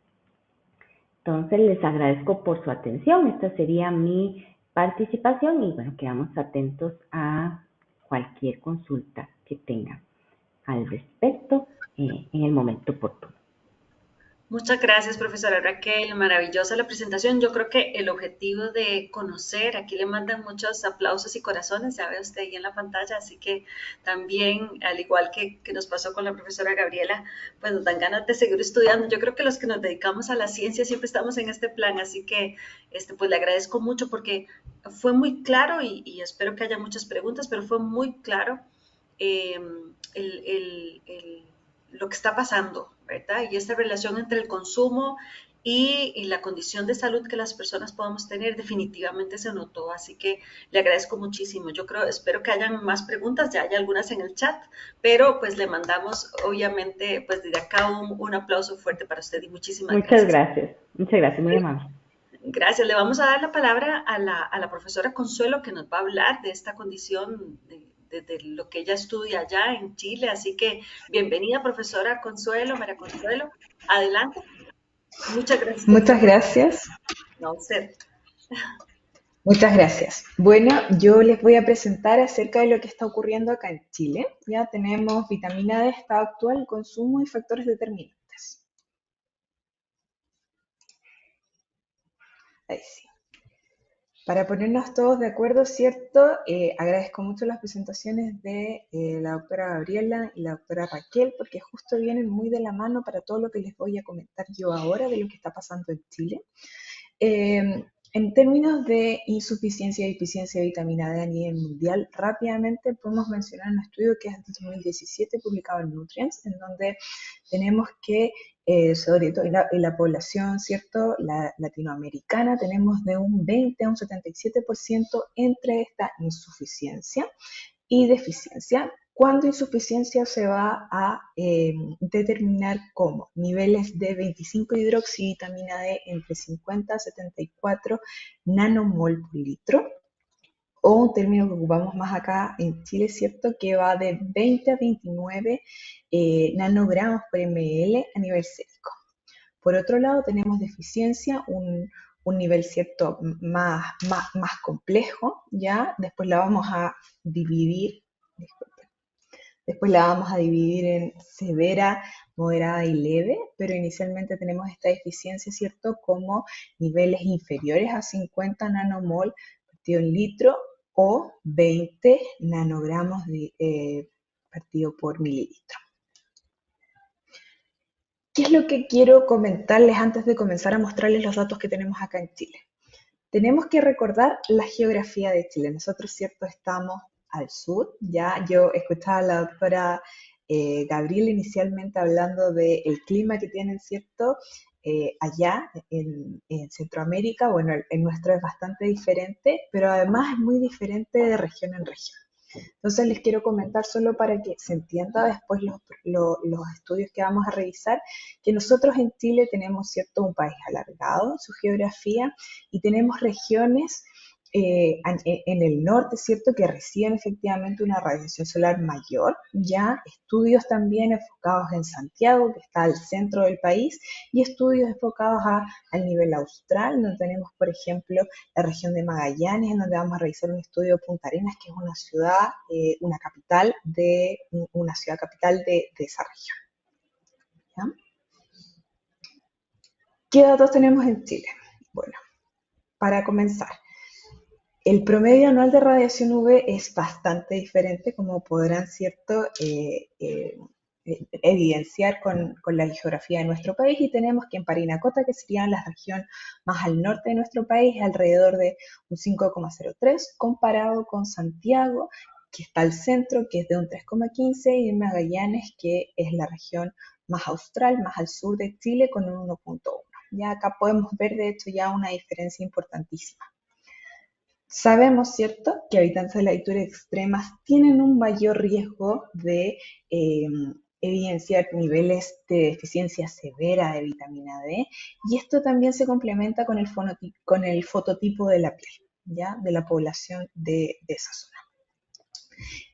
Entonces les agradezco por su atención. Esta sería mi participación y bueno, quedamos atentos a cualquier consulta que tengan al respecto en el momento oportuno. Muchas gracias, profesora Raquel. Maravillosa la presentación. Yo creo que el objetivo de conocer, aquí le mandan muchos aplausos y corazones, ya ve usted ahí en la pantalla, así que también, al igual que nos pasó con la profesora Gabriela, pues nos dan ganas de seguir estudiando. Yo creo que los que nos dedicamos a la ciencia siempre estamos en este plan, así que pues le agradezco mucho porque fue muy claro y espero que haya muchas preguntas, pero fue muy claro lo que está pasando, ¿verdad? Y esta relación entre el consumo y la condición de salud que las personas podamos tener definitivamente se notó, así que le agradezco muchísimo. Yo creo, espero que hayan más preguntas, ya hay algunas en el chat, pero pues le mandamos obviamente pues desde acá un aplauso fuerte para usted y muchísimas gracias. Muchas gracias, muy amable. Gracias, le vamos a dar la palabra a la profesora Consuelo que nos va a hablar de esta condición de lo que ella estudia allá en Chile. Así que bienvenida, profesora Consuelo, María Consuelo. Adelante. Muchas gracias. Muchas gracias. No, usted. Muchas gracias. Bueno, yo les voy a presentar acerca de lo que está ocurriendo acá en Chile. Ya tenemos vitamina D, estado actual, consumo y factores determinantes. Ahí sí. Para ponernos todos de acuerdo, ¿cierto? Agradezco mucho las presentaciones de la doctora Gabriela y la doctora Raquel, porque justo vienen muy de la mano para todo lo que les voy a comentar yo ahora de lo que está pasando en Chile. En términos de insuficiencia y deficiencia de vitamina D a nivel mundial, rápidamente podemos mencionar un estudio que es de 2017 publicado en Nutrients, en donde tenemos que, sobre todo en la población, ¿cierto?, la latinoamericana, tenemos de un 20 a un 77% entre esta insuficiencia y deficiencia, cuando insuficiencia se va a determinar como niveles de 25-hidroxivitamina D entre 50 a 74 nanomol por litro, o un término que ocupamos más acá en Chile, ¿cierto? Que va de 20 a 29 nanogramos por ml a nivel sérico. Por otro lado, tenemos deficiencia, un nivel, ¿cierto?, más complejo, ¿ya? Después la vamos a dividir, disculpen, después la vamos a dividir en severa, moderada y leve, pero inicialmente tenemos esta deficiencia, ¿cierto?, como niveles inferiores a 50 nanomol partido en litro o 20 nanogramos partido por mililitro. ¿Qué es lo que quiero comentarles antes de comenzar a mostrarles los datos que tenemos acá en Chile? Tenemos que recordar la geografía de Chile. Nosotros, ¿cierto?, estamos al sur, ya yo escuchaba a la doctora Gabriela inicialmente hablando del clima que tienen, ¿cierto?, allá en Centroamérica. Bueno, el nuestro es bastante diferente, pero además es muy diferente de región en región. Entonces les quiero comentar solo para que se entienda después los estudios que vamos a revisar, que nosotros en Chile tenemos, ¿cierto?, un país alargado en su geografía y tenemos regiones en el norte, ¿cierto?, que reciben efectivamente una radiación solar mayor, ya estudios también enfocados en Santiago, que está al centro del país, y estudios enfocados al nivel austral, donde tenemos, por ejemplo, la región de Magallanes, en donde vamos a revisar un estudio de Punta Arenas, que es una ciudad, una ciudad capital de esa región. ¿Ya? ¿Qué datos tenemos en Chile? Bueno, para comenzar, el promedio anual de radiación UV es bastante diferente, como podrán, ¿cierto?, evidenciar con la geografía de nuestro país, y tenemos que en Parinacota, que sería la región más al norte de nuestro país, es alrededor de un 5,03, comparado con Santiago, que está al centro, que es de un 3,15, y en Magallanes, que es la región más austral, más al sur de Chile, con un 1,1. Ya acá podemos ver, de hecho, ya una diferencia importantísima. Sabemos, ¿cierto?, que habitantes de latitudes extremas tienen un mayor riesgo de evidenciar niveles de deficiencia severa de vitamina D, y esto también se complementa con el fototipo de la piel, ¿ya?, de la población de esa zona.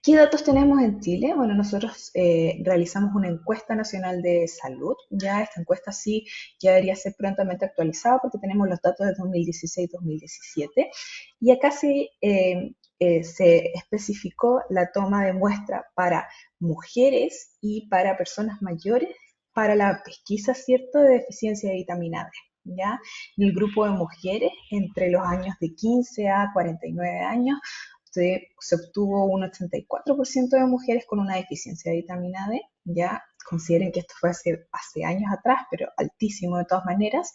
¿Qué datos tenemos en Chile? Bueno, nosotros realizamos una encuesta nacional de salud. Ya esta encuesta sí ya debería ser prontamente actualizada porque tenemos los datos de 2016-2017. Y acá sí se especificó la toma de muestra para mujeres y para personas mayores para la pesquisa, ¿cierto?, de deficiencia de vitamina D. ¿Ya? En el grupo de mujeres entre los años de 15 a 49 años, se obtuvo un 84% de mujeres con una deficiencia de vitamina D, ya consideren que esto fue hace años atrás, pero altísimo de todas maneras,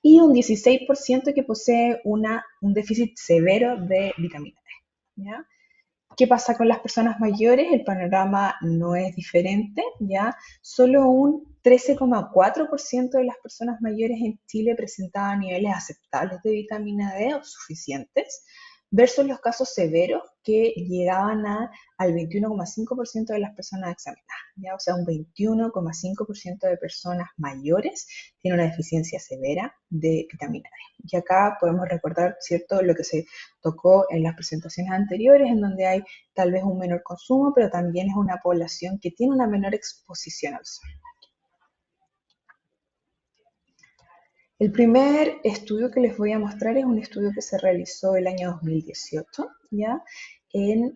y un 16% que posee un déficit severo de vitamina D, ¿ya? ¿Qué pasa con las personas mayores? El panorama no es diferente, ¿ya? Solo un 13,4% de las personas mayores en Chile presentaban niveles aceptables de vitamina D o suficientes, versus los casos severos que llegaban al 21,5% de las personas examinadas, ¿ya? O sea, un 21,5% de personas mayores tiene una deficiencia severa de vitamina D. Y acá podemos recordar, ¿cierto?, lo que se tocó en las presentaciones anteriores, en donde hay tal vez un menor consumo, pero también es una población que tiene una menor exposición al sol. El primer estudio que les voy a mostrar es un estudio que se realizó el año 2018, ¿ya?, en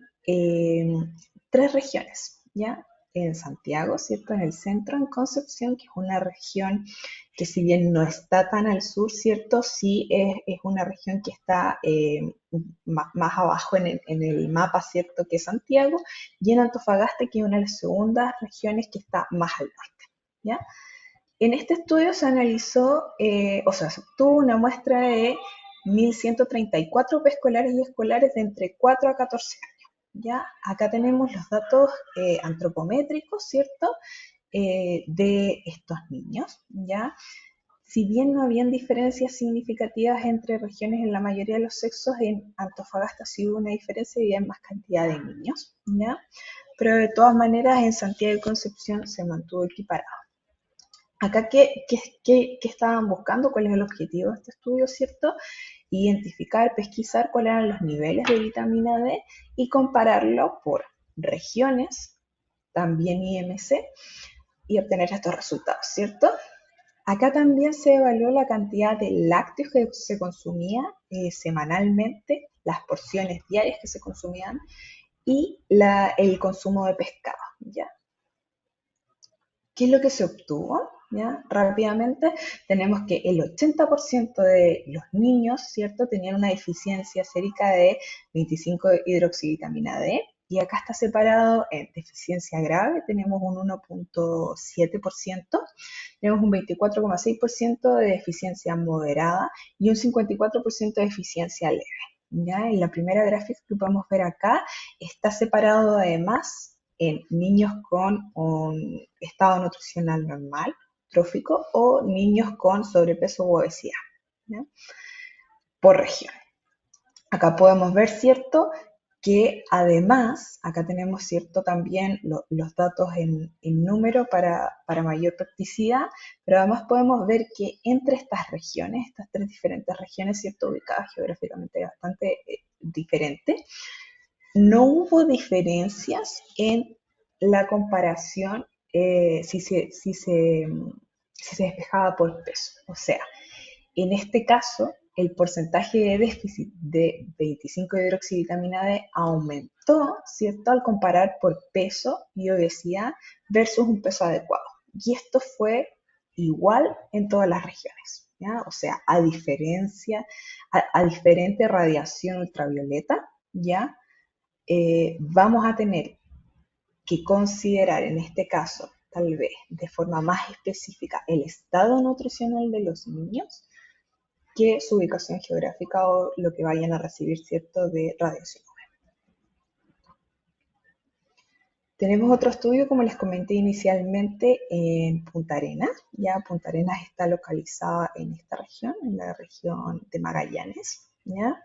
3 regiones, ¿ya? En Santiago, ¿cierto?, en el centro, en Concepción, que es una región que si bien no está tan al sur, ¿cierto?, sí es una región que está más abajo en el mapa, ¿cierto?, que Santiago, y en Antofagasta, que es una de las segundas regiones que está más al norte, ¿ya? En este estudio se analizó, se obtuvo una muestra de 1.134 preescolares y escolares de entre 4 a 14 años. ¿Ya? Acá tenemos los datos antropométricos, ¿cierto?, de estos niños, ¿ya? si bien no habían diferencias significativas entre regiones en la mayoría de los sexos, en Antofagasta sí hubo una diferencia y había más cantidad de niños, ¿ya? Pero de todas maneras en Santiago y Concepción se mantuvo equiparado. Acá, ¿qué estaban buscando? ¿Cuál es el objetivo de este estudio, cierto? Identificar, pesquisar cuáles eran los niveles de vitamina D y compararlo por regiones, también IMC, y obtener estos resultados, ¿cierto? Acá también se evaluó la cantidad de lácteos que se consumía semanalmente, las porciones diarias que se consumían y el consumo de pescado, ¿ya? ¿Qué es lo que se obtuvo? ¿Ya? Rápidamente tenemos que el 80% de los niños, ¿cierto?, tenían una deficiencia sérica de 25-hidroxivitamina D, y acá está separado en deficiencia grave, tenemos un 1.7%, tenemos un 24,6% de deficiencia moderada y un 54% de deficiencia leve. ¿Ya? En la primera gráfica que podemos ver acá está separado además en niños con un estado nutricional normal, trófico, o niños con sobrepeso u obesidad, ¿ya? Por región. Acá podemos ver, ¿cierto?, que además, acá tenemos, ¿cierto?, también los datos en número para mayor practicidad, pero además podemos ver que entre estas regiones, estas tres diferentes regiones, ¿cierto?, ubicadas geográficamente bastante diferentes, no hubo diferencias en la comparación si se despejaba por peso. O sea, en este caso, el porcentaje de déficit de 25-hidroxivitamina D aumentó, ¿cierto?, al comparar por peso y obesidad versus un peso adecuado. Y esto fue igual en todas las regiones, ¿ya? O sea, a diferente radiación ultravioleta, ¿ya? Vamos a tener que considerar en este caso, tal vez de forma más específica, el estado nutricional de los niños que su ubicación geográfica o lo que vayan a recibir, ¿cierto?, de radiación. Tenemos otro estudio, como les comenté inicialmente, en Punta Arenas. Ya Punta Arenas está localizada en esta región, en la región de Magallanes, ¿ya?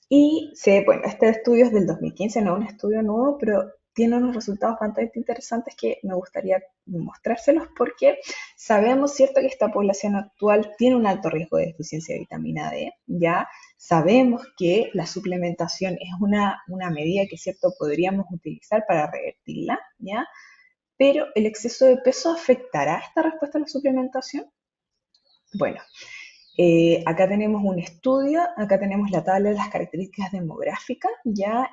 Y bueno, este estudio es del 2015, no es un estudio nuevo, pero tiene unos resultados bastante interesantes que me gustaría mostrárselos porque sabemos, ¿cierto?, que esta población actual tiene un alto riesgo de deficiencia de vitamina D, ¿ya? Sabemos que la suplementación es una medida que, ¿cierto?, podríamos utilizar para revertirla, ¿ya? Pero ¿el exceso de peso afectará esta respuesta a la suplementación? Bueno, acá tenemos un estudio, acá tenemos la tabla de las características demográficas, ya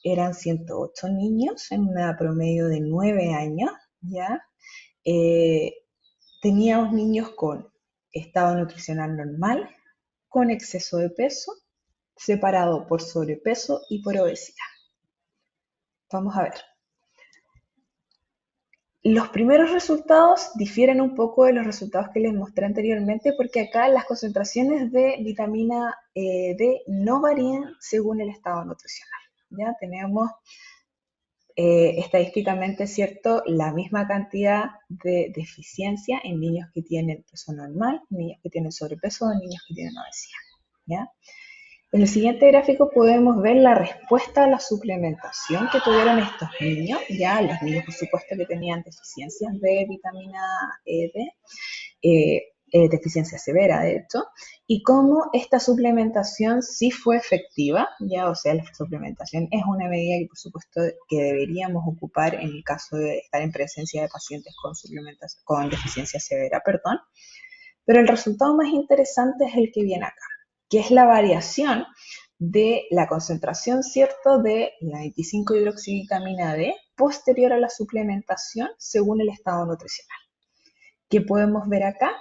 eran 108 niños en una promedio de 9 años, ya teníamos niños con estado nutricional normal, con exceso de peso, separado por sobrepeso y por obesidad. Vamos a ver. Los primeros resultados difieren un poco de los resultados que les mostré anteriormente porque acá las concentraciones de vitamina D no varían según el estado nutricional. Ya tenemos estadísticamente, ¿cierto?, la misma cantidad de deficiencia en niños que tienen peso normal, niños que tienen sobrepeso o niños que tienen obesidad. ¿Ya? En el siguiente gráfico podemos ver la respuesta a la suplementación que tuvieron estos niños, ya los niños por supuesto que tenían deficiencias de vitamina D, deficiencia severa de hecho, y cómo esta suplementación sí fue efectiva, ya, o sea, la suplementación es una medida que por supuesto que deberíamos ocupar en el caso de estar en presencia de pacientes con deficiencia severa, perdón, pero el resultado más interesante es el que viene acá, que es la variación de la concentración, ¿cierto?, de la 25-hidroxivitamina D posterior a la suplementación según el estado nutricional. ¿Qué podemos ver acá?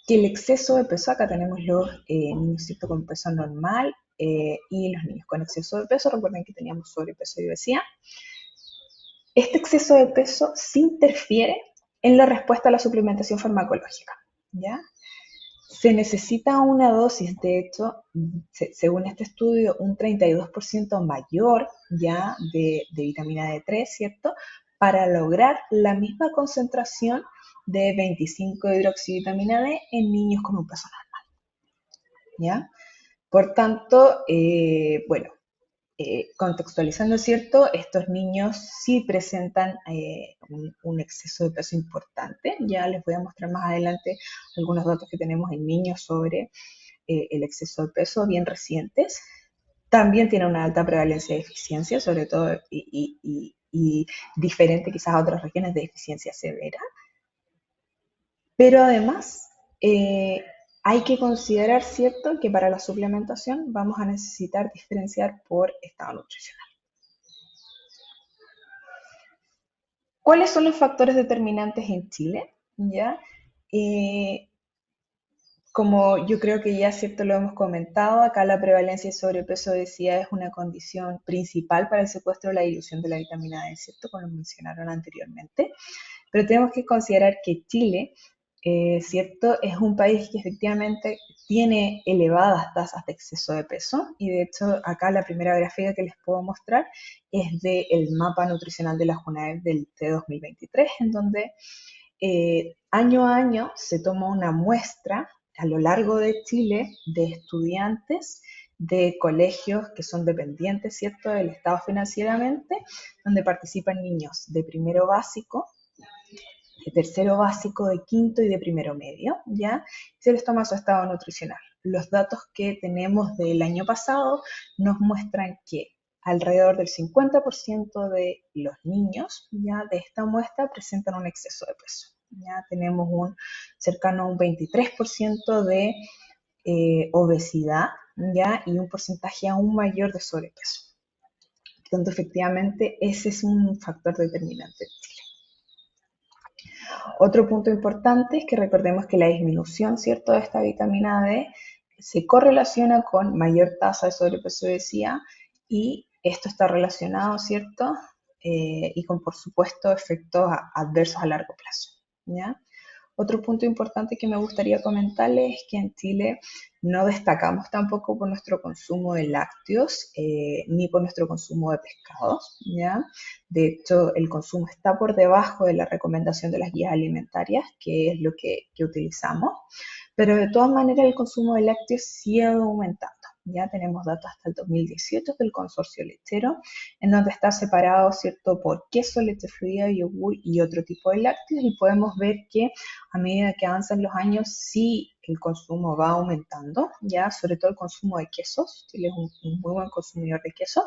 Que el exceso de peso, acá tenemos los niños, ¿cierto?, con peso normal y los niños con exceso de peso, recuerden que teníamos sobrepeso y obesidad. Este exceso de peso sí interfiere en la respuesta a la suplementación farmacológica, ¿ya? Se necesita una dosis, de hecho, según este estudio, un 32% mayor ya de vitamina D3, ¿cierto?, para lograr la misma concentración de 25-hidroxivitamina D en niños con un peso normal, ¿ya? Por tanto, bueno, contextualizando, ¿cierto? Estos niños sí presentan un exceso de peso importante. Ya les voy a mostrar más adelante algunos datos que tenemos en niños sobre el exceso de peso bien recientes. También tiene una alta prevalencia de deficiencia, sobre todo y diferente quizás a otras regiones de deficiencia severa. Pero además, hay que considerar, ¿cierto?, que para la suplementación vamos a necesitar diferenciar por estado nutricional. ¿Cuáles son los factores determinantes en Chile? ¿Ya? Como yo creo que ya, ¿cierto?, lo hemos comentado, acá la prevalencia de sobrepeso, obesidad es una condición principal para el secuestro o la dilución de la vitamina D, ¿cierto?, como lo mencionaron anteriormente. Pero tenemos que considerar que Chile, ¿cierto?, es un país que efectivamente tiene elevadas tasas de exceso de peso, y de hecho acá la primera gráfica que les puedo mostrar es del mapa nutricional de la JUNAEP de 2023, en donde año a año se toma una muestra a lo largo de Chile de estudiantes de colegios que son dependientes, ¿cierto?, del Estado financieramente, donde participan niños de primero básico, de tercero básico, de quinto y de primero medio, ¿ya? Se les toma su estado nutricional. Los datos que tenemos del año pasado nos muestran que alrededor del 50% de los niños, ¿ya?, de esta muestra presentan un exceso de peso. Ya tenemos cercano a un 23% de obesidad, ¿ya?, y un porcentaje aún mayor de sobrepeso. Por tanto, efectivamente, ese es un factor determinante en Chile. Otro punto importante es que recordemos que la disminución, ¿cierto?, de esta vitamina D se correlaciona con mayor tasa de sobrepeso y obesidad, y esto está relacionado, ¿cierto?, y con, por supuesto, efectos adversos a largo plazo, ¿ya? Otro punto importante que me gustaría comentarles es que en Chile no destacamos tampoco por nuestro consumo de lácteos, ni por nuestro consumo de pescados, ¿ya? De hecho, el consumo está por debajo de la recomendación de las guías alimentarias, que es lo que utilizamos, pero de todas maneras el consumo de lácteos sí ha ido aumentando. Ya tenemos datos hasta el 2018 del consorcio lechero, en donde está separado, ¿cierto?, por queso, leche fluida, yogur y otro tipo de lácteos, y podemos ver que a medida que avanzan los años sí el consumo va aumentando, ya sobre todo el consumo de quesos. Chile es un muy buen consumidor de quesos,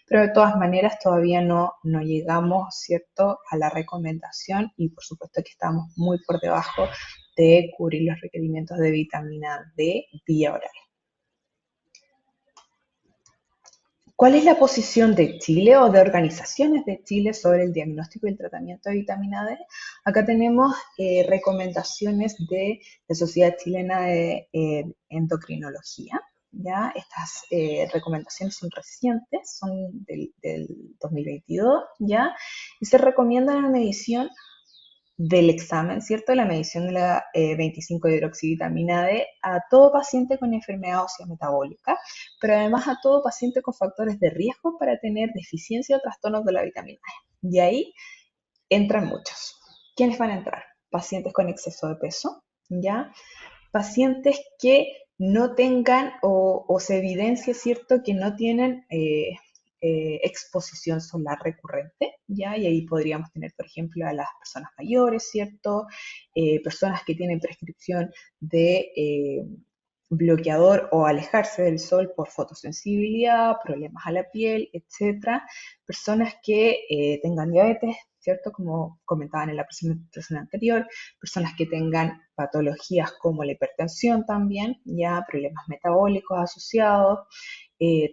pero de todas maneras todavía no llegamos, ¿cierto?, a la recomendación, y por supuesto que estamos muy por debajo de cubrir los requerimientos de vitamina D vía oral. ¿Cuál es la posición de Chile o de organizaciones de Chile sobre el diagnóstico y el tratamiento de vitamina D? Acá tenemos recomendaciones de la Sociedad Chilena de Endocrinología, ¿ya? Estas recomendaciones son recientes, son del 2022, ¿ya? Y se recomienda la medición del examen, ¿cierto?, la medición de la 25-hidroxivitamina D a todo paciente con enfermedad ósea metabólica, pero además a todo paciente con factores de riesgo para tener deficiencia o trastornos de la vitamina D. Y ahí entran muchos. ¿Quiénes van a entrar? Pacientes con exceso de peso, ¿ya? Pacientes que no tengan o se evidencia, ¿cierto?, que no tienen exposición solar recurrente, ¿ya? Y ahí podríamos tener, por ejemplo, a las personas mayores, ¿cierto? Personas que tienen prescripción de bloqueador o alejarse del sol por fotosensibilidad, problemas a la piel, etc. Personas que tengan diabetes, ¿cierto?, como comentaban en la presentación anterior, personas que tengan patologías como la hipertensión también, ya problemas metabólicos asociados,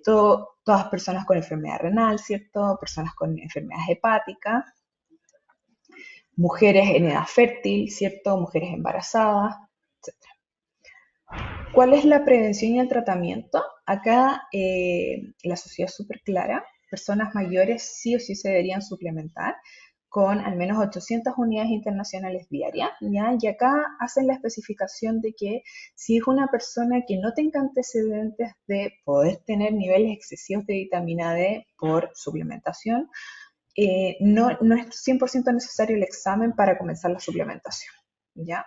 todas personas con enfermedad renal, ¿cierto?, personas con enfermedad hepática, mujeres en edad fértil, ¿cierto?, mujeres embarazadas, etc. ¿Cuál es la prevención y el tratamiento? Acá la sociedad es súper clara. Personas mayores sí o sí se deberían suplementar con al menos 800 unidades internacionales diarias, ¿ya? Y acá hacen la especificación de que si es una persona que no tenga antecedentes de poder tener niveles excesivos de vitamina D por suplementación, no es 100% necesario el examen para comenzar la suplementación, ¿ya?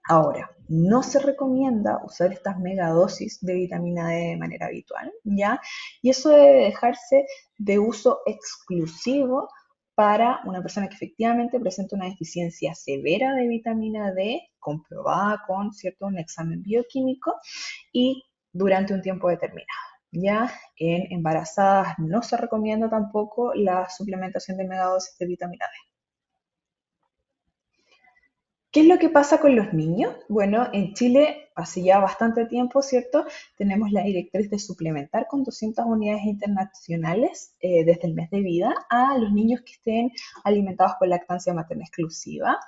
Ahora, no se recomienda usar estas megadosis de vitamina D de manera habitual, ¿ya? Y eso debe dejarse de uso exclusivo para una persona que efectivamente presenta una deficiencia severa de vitamina D, comprobada con, ¿cierto?, un examen bioquímico y durante un tiempo determinado. Ya en embarazadas no se recomienda tampoco la suplementación de megadosis de vitamina D. ¿Qué es lo que pasa con los niños? Bueno, en Chile hace ya bastante tiempo, ¿cierto? Tenemos la directriz de suplementar con 200 unidades internacionales desde el mes de vida a los niños que estén alimentados con lactancia materna exclusiva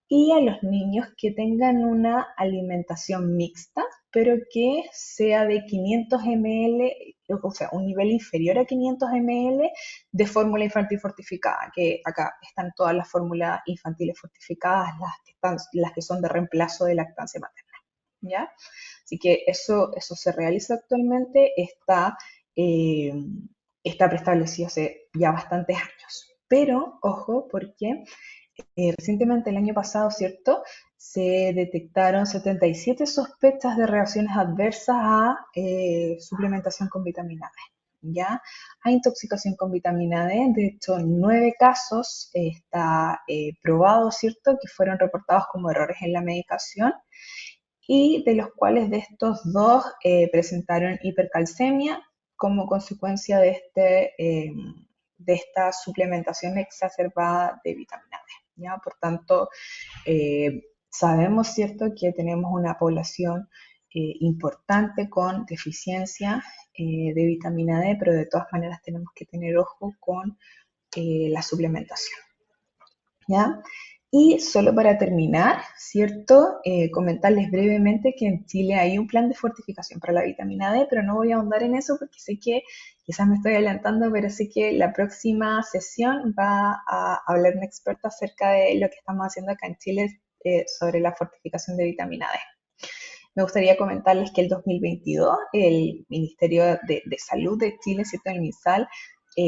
y a los niños que tengan una alimentación mixta, pero que sea de 500 ml, o sea, un nivel inferior a 500 ml de fórmula infantil fortificada, que acá están todas las fórmulas infantiles fortificadas, las que son de reemplazo de lactancia materna, ¿ya? Así que eso se realiza actualmente, eh, está preestablecido hace ya bastantes años. Pero, ojo, porque recientemente el año pasado, ¿cierto? Se detectaron 77 sospechas de reacciones adversas a suplementación con vitamina D, ¿ya? A intoxicación con vitamina D, de hecho, en 9 casos está probado, ¿cierto? Que fueron reportados como errores en la medicación y de los cuales de estos 2 presentaron hipercalcemia como consecuencia de esta suplementación exacerbada de vitamina D, ¿ya? Por tanto, sabemos, ¿cierto?, que tenemos una población importante con deficiencia de vitamina D, pero de todas maneras tenemos que tener ojo con la suplementación, ¿ya? Y solo para terminar, ¿cierto? Comentarles brevemente que en Chile hay un plan de fortificación para la vitamina D, pero no voy a ahondar en eso porque sé que quizás me estoy adelantando, pero sé que la próxima sesión va a hablar un experto acerca de lo que estamos haciendo acá en Chile sobre la fortificación de vitamina D. Me gustaría comentarles que el 2022 el Ministerio de Salud de Chile, ¿cierto?, el MinSal,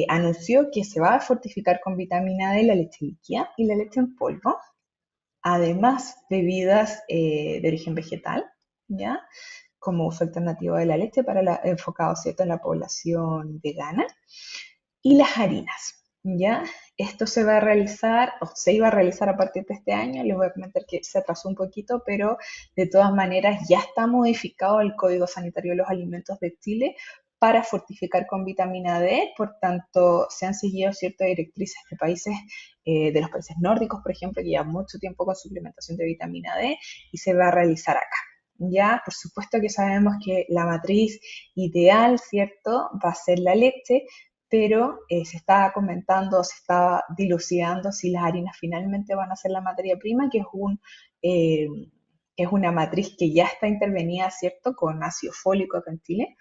anunció que se va a fortificar con vitamina D la leche líquida y la leche en polvo, además bebidas de origen vegetal, ¿ya?, como uso alternativo de la leche enfocado, ¿cierto?, en la población vegana, y las harinas, ¿ya? Esto se va a realizar, o se iba a realizar a partir de este año, les voy a comentar que se atrasó un poquito, pero de todas maneras ya está modificado el Código Sanitario de los Alimentos de Chile para fortificar con vitamina D, por tanto se han seguido ciertas directrices de países, de los países nórdicos, por ejemplo, que llevan mucho tiempo con suplementación de vitamina D y se va a realizar acá. Ya, por supuesto que sabemos que la matriz ideal, ¿cierto?, va a ser la leche, pero se está comentando, se está dilucidando si las harinas finalmente van a ser la materia prima, que es una matriz que ya está intervenida, ¿cierto?, con ácido fólico acá en Chile,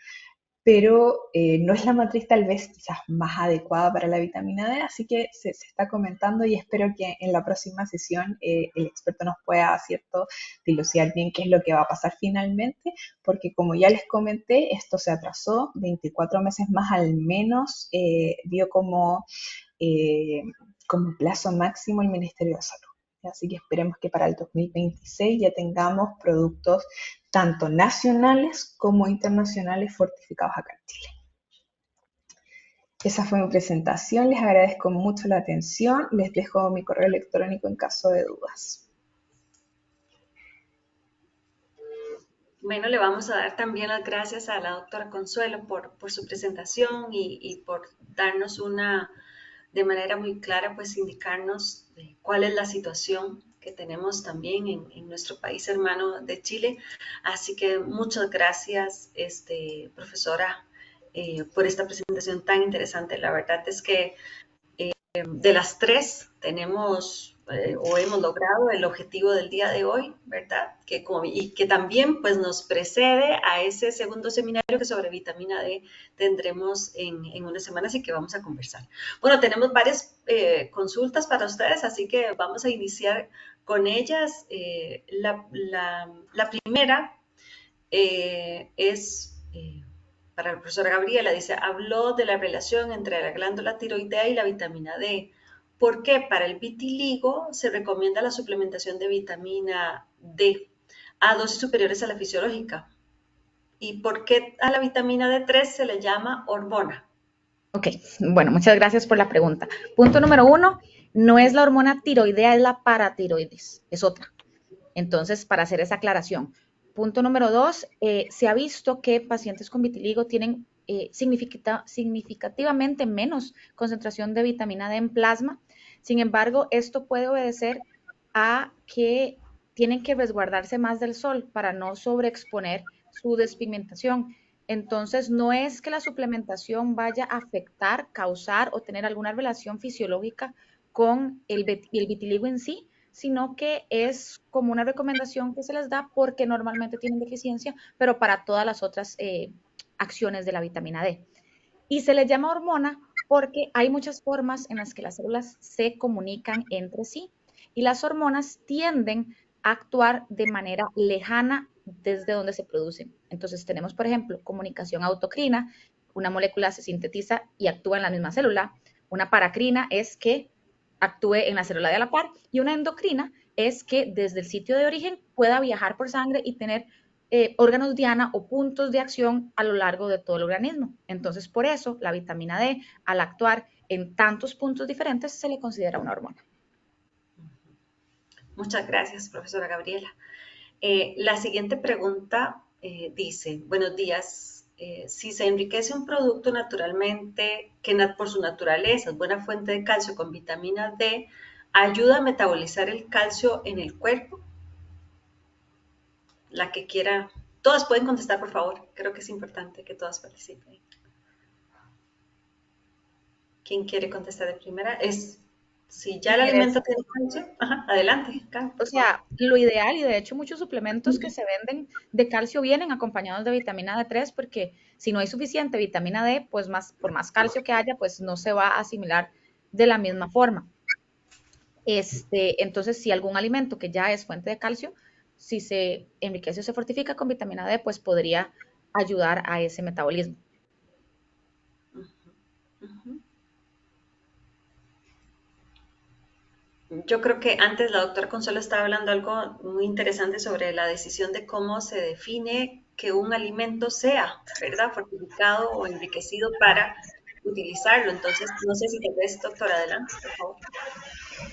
pero no es la matriz tal vez quizás más adecuada para la vitamina D, así que se está comentando y espero que en la próxima sesión el experto nos pueda, ¿cierto?, dilucidar bien qué es lo que va a pasar finalmente, porque como ya les comenté, esto se atrasó 24 meses más al menos, dio como plazo máximo el Ministerio de Salud. Así que esperemos que para el 2026 ya tengamos productos tanto nacionales como internacionales fortificados acá en Chile. Esa fue mi presentación, les agradezco mucho la atención, les dejo mi correo electrónico en caso de dudas. Bueno, le vamos a dar también las gracias a la doctora Consuelo por su presentación y por darnos de manera muy clara, pues indicarnos cuál es la situación que tenemos también en nuestro país hermano de Chile. Así que muchas gracias, profesora, por esta presentación tan interesante. La verdad es que de las 3 tenemos o hemos logrado el objetivo del día de hoy, ¿verdad? Y que también pues nos precede a ese segundo seminario que sobre vitamina D tendremos en unas semanas y que vamos a conversar. Bueno, tenemos varias consultas para ustedes, así que vamos a iniciar con ellas. La primera es para la profesora Gabriela, dice, habló de la relación entre la glándula tiroidea y la vitamina D. ¿por qué para el vitiligo se recomienda la suplementación de vitamina D a dosis superiores a la fisiológica? ¿Y por qué a la vitamina D3 se le llama hormona? Ok, bueno, muchas gracias por la pregunta. Punto número 1, no es la hormona tiroidea, es la paratiroides, es otra. Entonces, para hacer esa aclaración. Punto número 2, se ha visto que pacientes con vitiligo tienen significativamente menos concentración de vitamina D en plasma. Sin embargo, esto puede obedecer a que tienen que resguardarse más del sol para no sobreexponer su despigmentación. Entonces, no es que la suplementación vaya a afectar, causar o tener alguna relación fisiológica con el vitiligo en sí, sino que es como una recomendación que se les da porque normalmente tienen deficiencia, pero para todas las otras acciones de la vitamina D. Y se les llama hormona porque hay muchas formas en las que las células se comunican entre sí y las hormonas tienden a actuar de manera lejana desde donde se producen. Entonces tenemos, por ejemplo, comunicación autocrina, una molécula se sintetiza y actúa en la misma célula. Una paracrina es que actúe en la célula de a la par y una endocrina es que desde el sitio de origen pueda viajar por sangre y tener órganos diana o puntos de acción a lo largo de todo el organismo. Entonces, por eso, la vitamina D, al actuar en tantos puntos diferentes, se le considera una hormona. Muchas gracias, profesora Gabriela. La siguiente pregunta dice, buenos días, si se enriquece un producto naturalmente, que por su naturaleza es buena fuente de calcio con vitamina D, ¿ayuda a metabolizar el calcio en el cuerpo? La que quiera, todas pueden contestar, por favor. Creo que es importante que todas participen. ¿Quién quiere contestar de primera? Si ya el alimento tiene calcio, adelante. O sea, lo ideal, y de hecho muchos suplementos que se venden de calcio vienen acompañados de vitamina D3, porque si no hay suficiente vitamina D, pues por más calcio que haya, pues no se va a asimilar de la misma forma. Entonces, si algún alimento que ya es fuente de calcio, si se enriquece o se fortifica con vitamina D, pues podría ayudar a ese metabolismo. Yo creo que antes la doctora Consuelo estaba hablando algo muy interesante sobre la decisión de cómo se define que un alimento sea, ¿verdad?, fortificado o enriquecido para utilizarlo. Entonces, no sé si te ves, doctora, adelante, por favor.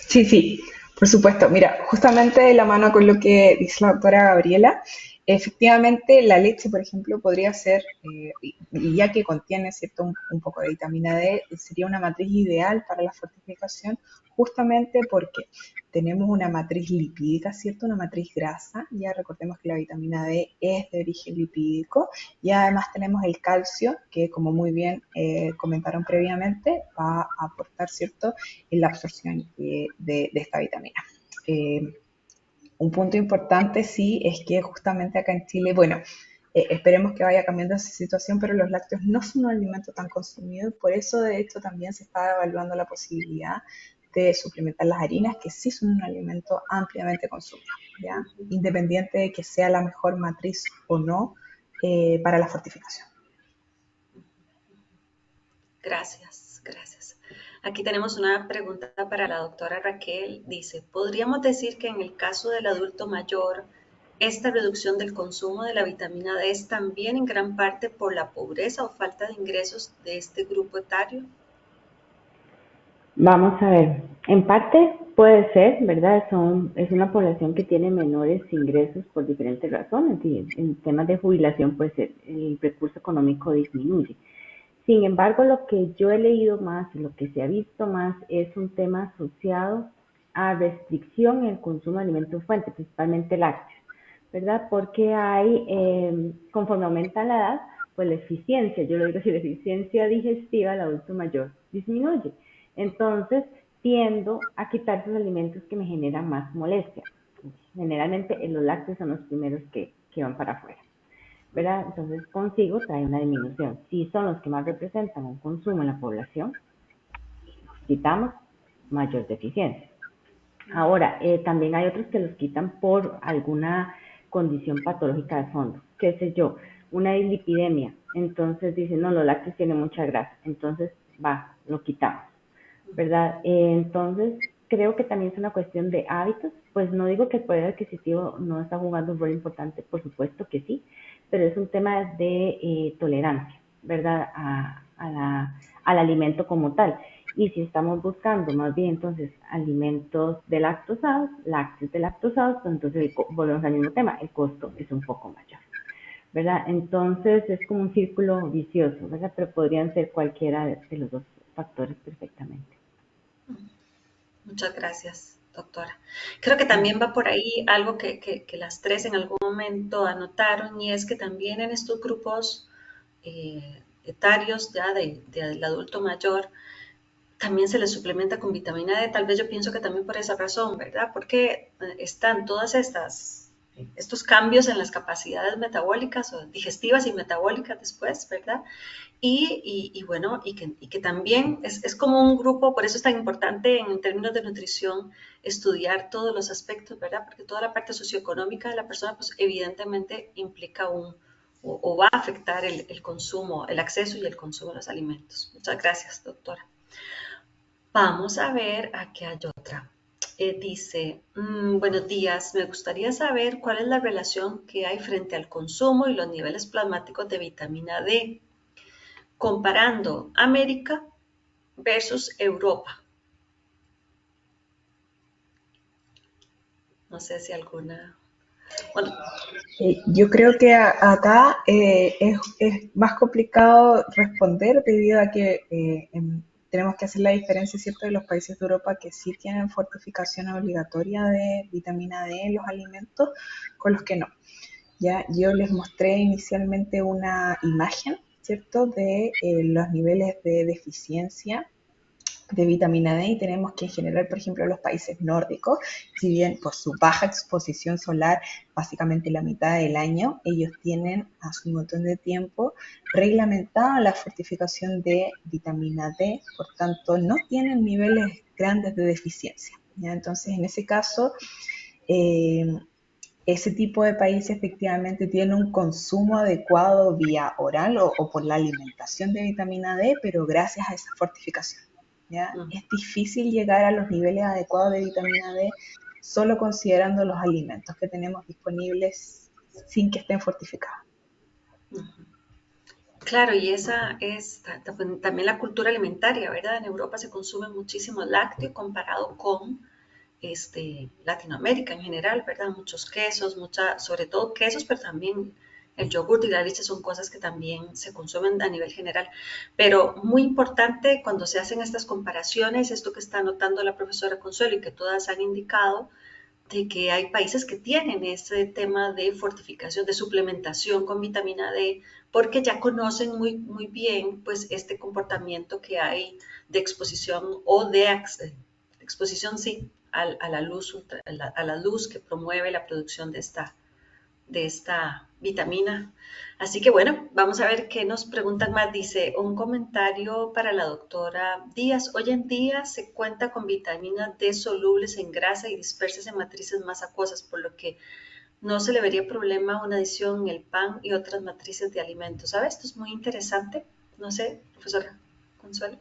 Sí, sí, por supuesto. Mira, justamente de la mano con lo que dice la doctora Gabriela, efectivamente la leche, por ejemplo, podría ser, y ya que contiene cierto un poco de vitamina D, sería una matriz ideal para la fortificación, justamente porque tenemos una matriz lipídica, ¿cierto? Una matriz grasa, ya recordemos que la vitamina D es de origen lipídico, y además tenemos el calcio, que como muy bien comentaron previamente, va a aportar, ¿cierto?, en la absorción de esta vitamina. Un punto importante sí es que justamente acá en Chile, bueno, esperemos que vaya cambiando esa situación, pero los lácteos no son un alimento tan consumido, por eso de hecho también se está evaluando la posibilidad de suplementar las harinas, que sí son un alimento ampliamente consumido, ¿ya? Independiente de que sea la mejor matriz o no para la fortificación. Gracias, gracias. Aquí tenemos una pregunta para la doctora Raquel. Dice, ¿podríamos decir que en el caso del adulto mayor, esta reducción del consumo de la vitamina D es también en gran parte por la pobreza o falta de ingresos de este grupo etario? Vamos a ver, en parte puede ser, ¿verdad? Es una población que tiene menores ingresos por diferentes razones y en temas de jubilación pues el recurso económico disminuye. Sin embargo, lo que yo he leído más y lo que se ha visto más es un tema asociado a restricción en el consumo de alimentos fuentes, principalmente lácteos, ¿verdad? Porque conforme aumenta la edad, pues la eficiencia, yo lo digo así, la eficiencia digestiva del adulto mayor disminuye. Entonces, tiendo a quitar esos alimentos que me generan más molestia. Generalmente los lácteos son los primeros que van para afuera, ¿verdad? Entonces, consigo trae una disminución. Si son los que más representan un consumo en la población, quitamos mayor deficiencia. Ahora, también hay otros que los quitan por alguna condición patológica de fondo, qué sé yo, una dislipidemia. Entonces dicen, no, los lácteos tienen mucha grasa, entonces lo quitamos. ¿verdad? Entonces, creo que también es una cuestión de hábitos, pues no digo que el poder adquisitivo no está jugando un rol importante, por supuesto que sí, pero es un tema de tolerancia, ¿verdad? Al alimento como tal. Y si estamos buscando más bien entonces alimentos de lactosados, lácteos de lactosados, pues entonces volvemos al mismo tema, el costo es un poco mayor, ¿verdad? Entonces es como un círculo vicioso, ¿verdad? Pero podrían ser cualquiera de los dos factores perfectamente. Muchas gracias, doctora. Creo que también va por ahí algo que las tres en algún momento anotaron, y es que también en estos grupos etarios ya del adulto mayor, también se les suplementa con vitamina D. Tal vez yo pienso que también por esa razón, ¿verdad? Porque están todas estos cambios en las capacidades metabólicas o digestivas y metabólicas después, ¿verdad? Bueno, y que también es como un grupo, por eso es tan importante en términos de nutrición estudiar todos los aspectos, ¿verdad? Porque toda la parte socioeconómica de la persona, pues evidentemente implica o va a afectar el consumo, el acceso y el consumo de los alimentos. Muchas gracias, doctora. Vamos a ver, aquí hay otra. Dice, buenos días, me gustaría saber cuál es la relación que hay frente al consumo y los niveles plasmáticos de vitamina D, comparando América versus Europa. No sé si alguna... Bueno, Yo creo que acá es más complicado responder debido a que tenemos que hacer la diferencia, ¿cierto?, de los países de Europa que sí tienen fortificación obligatoria de vitamina D en los alimentos con los que no. Ya, yo les mostré inicialmente una imagen, ¿cierto?, de los niveles de deficiencia de vitamina D y tenemos que en general, por ejemplo, los países nórdicos, si bien por su baja exposición solar, básicamente la mitad del año, ellos tienen hace un montón de tiempo reglamentada la fortificación de vitamina D, por tanto no tienen niveles grandes de deficiencia. ¿Ya? Entonces, en ese caso, eh, ese tipo de país efectivamente tiene un consumo adecuado vía oral o por la alimentación de vitamina D, pero gracias a esa fortificación. ¿Ya? Es difícil llegar a los niveles adecuados de vitamina D solo considerando los alimentos que tenemos disponibles sin que estén fortificados. claro, y esa es también la cultura alimentaria, ¿verdad? En Europa se consume muchísimo lácteo comparado con Latinoamérica en general, ¿verdad? Muchos quesos, sobre todo quesos, pero también el yogur y la leche son cosas que también se consumen a nivel general. Pero muy importante cuando se hacen estas comparaciones, esto que está anotando la profesora Consuelo y que todas han indicado, de que hay países que tienen ese tema de fortificación, de suplementación con vitamina D, porque ya conocen muy, muy bien pues este comportamiento que hay de exposición o de exposición, sí, a la luz, a la luz que promueve la producción de esta vitamina. Así que bueno, vamos a ver qué nos preguntan más. Dice, un comentario para la doctora Díaz. Hoy en día se cuenta con vitaminas D solubles en grasa y dispersas en matrices más acuosas, por lo que no se le vería problema una adición en el pan y otras matrices de alimentos. ¿Sabes? Esto es muy interesante. No sé, profesora Consuelo.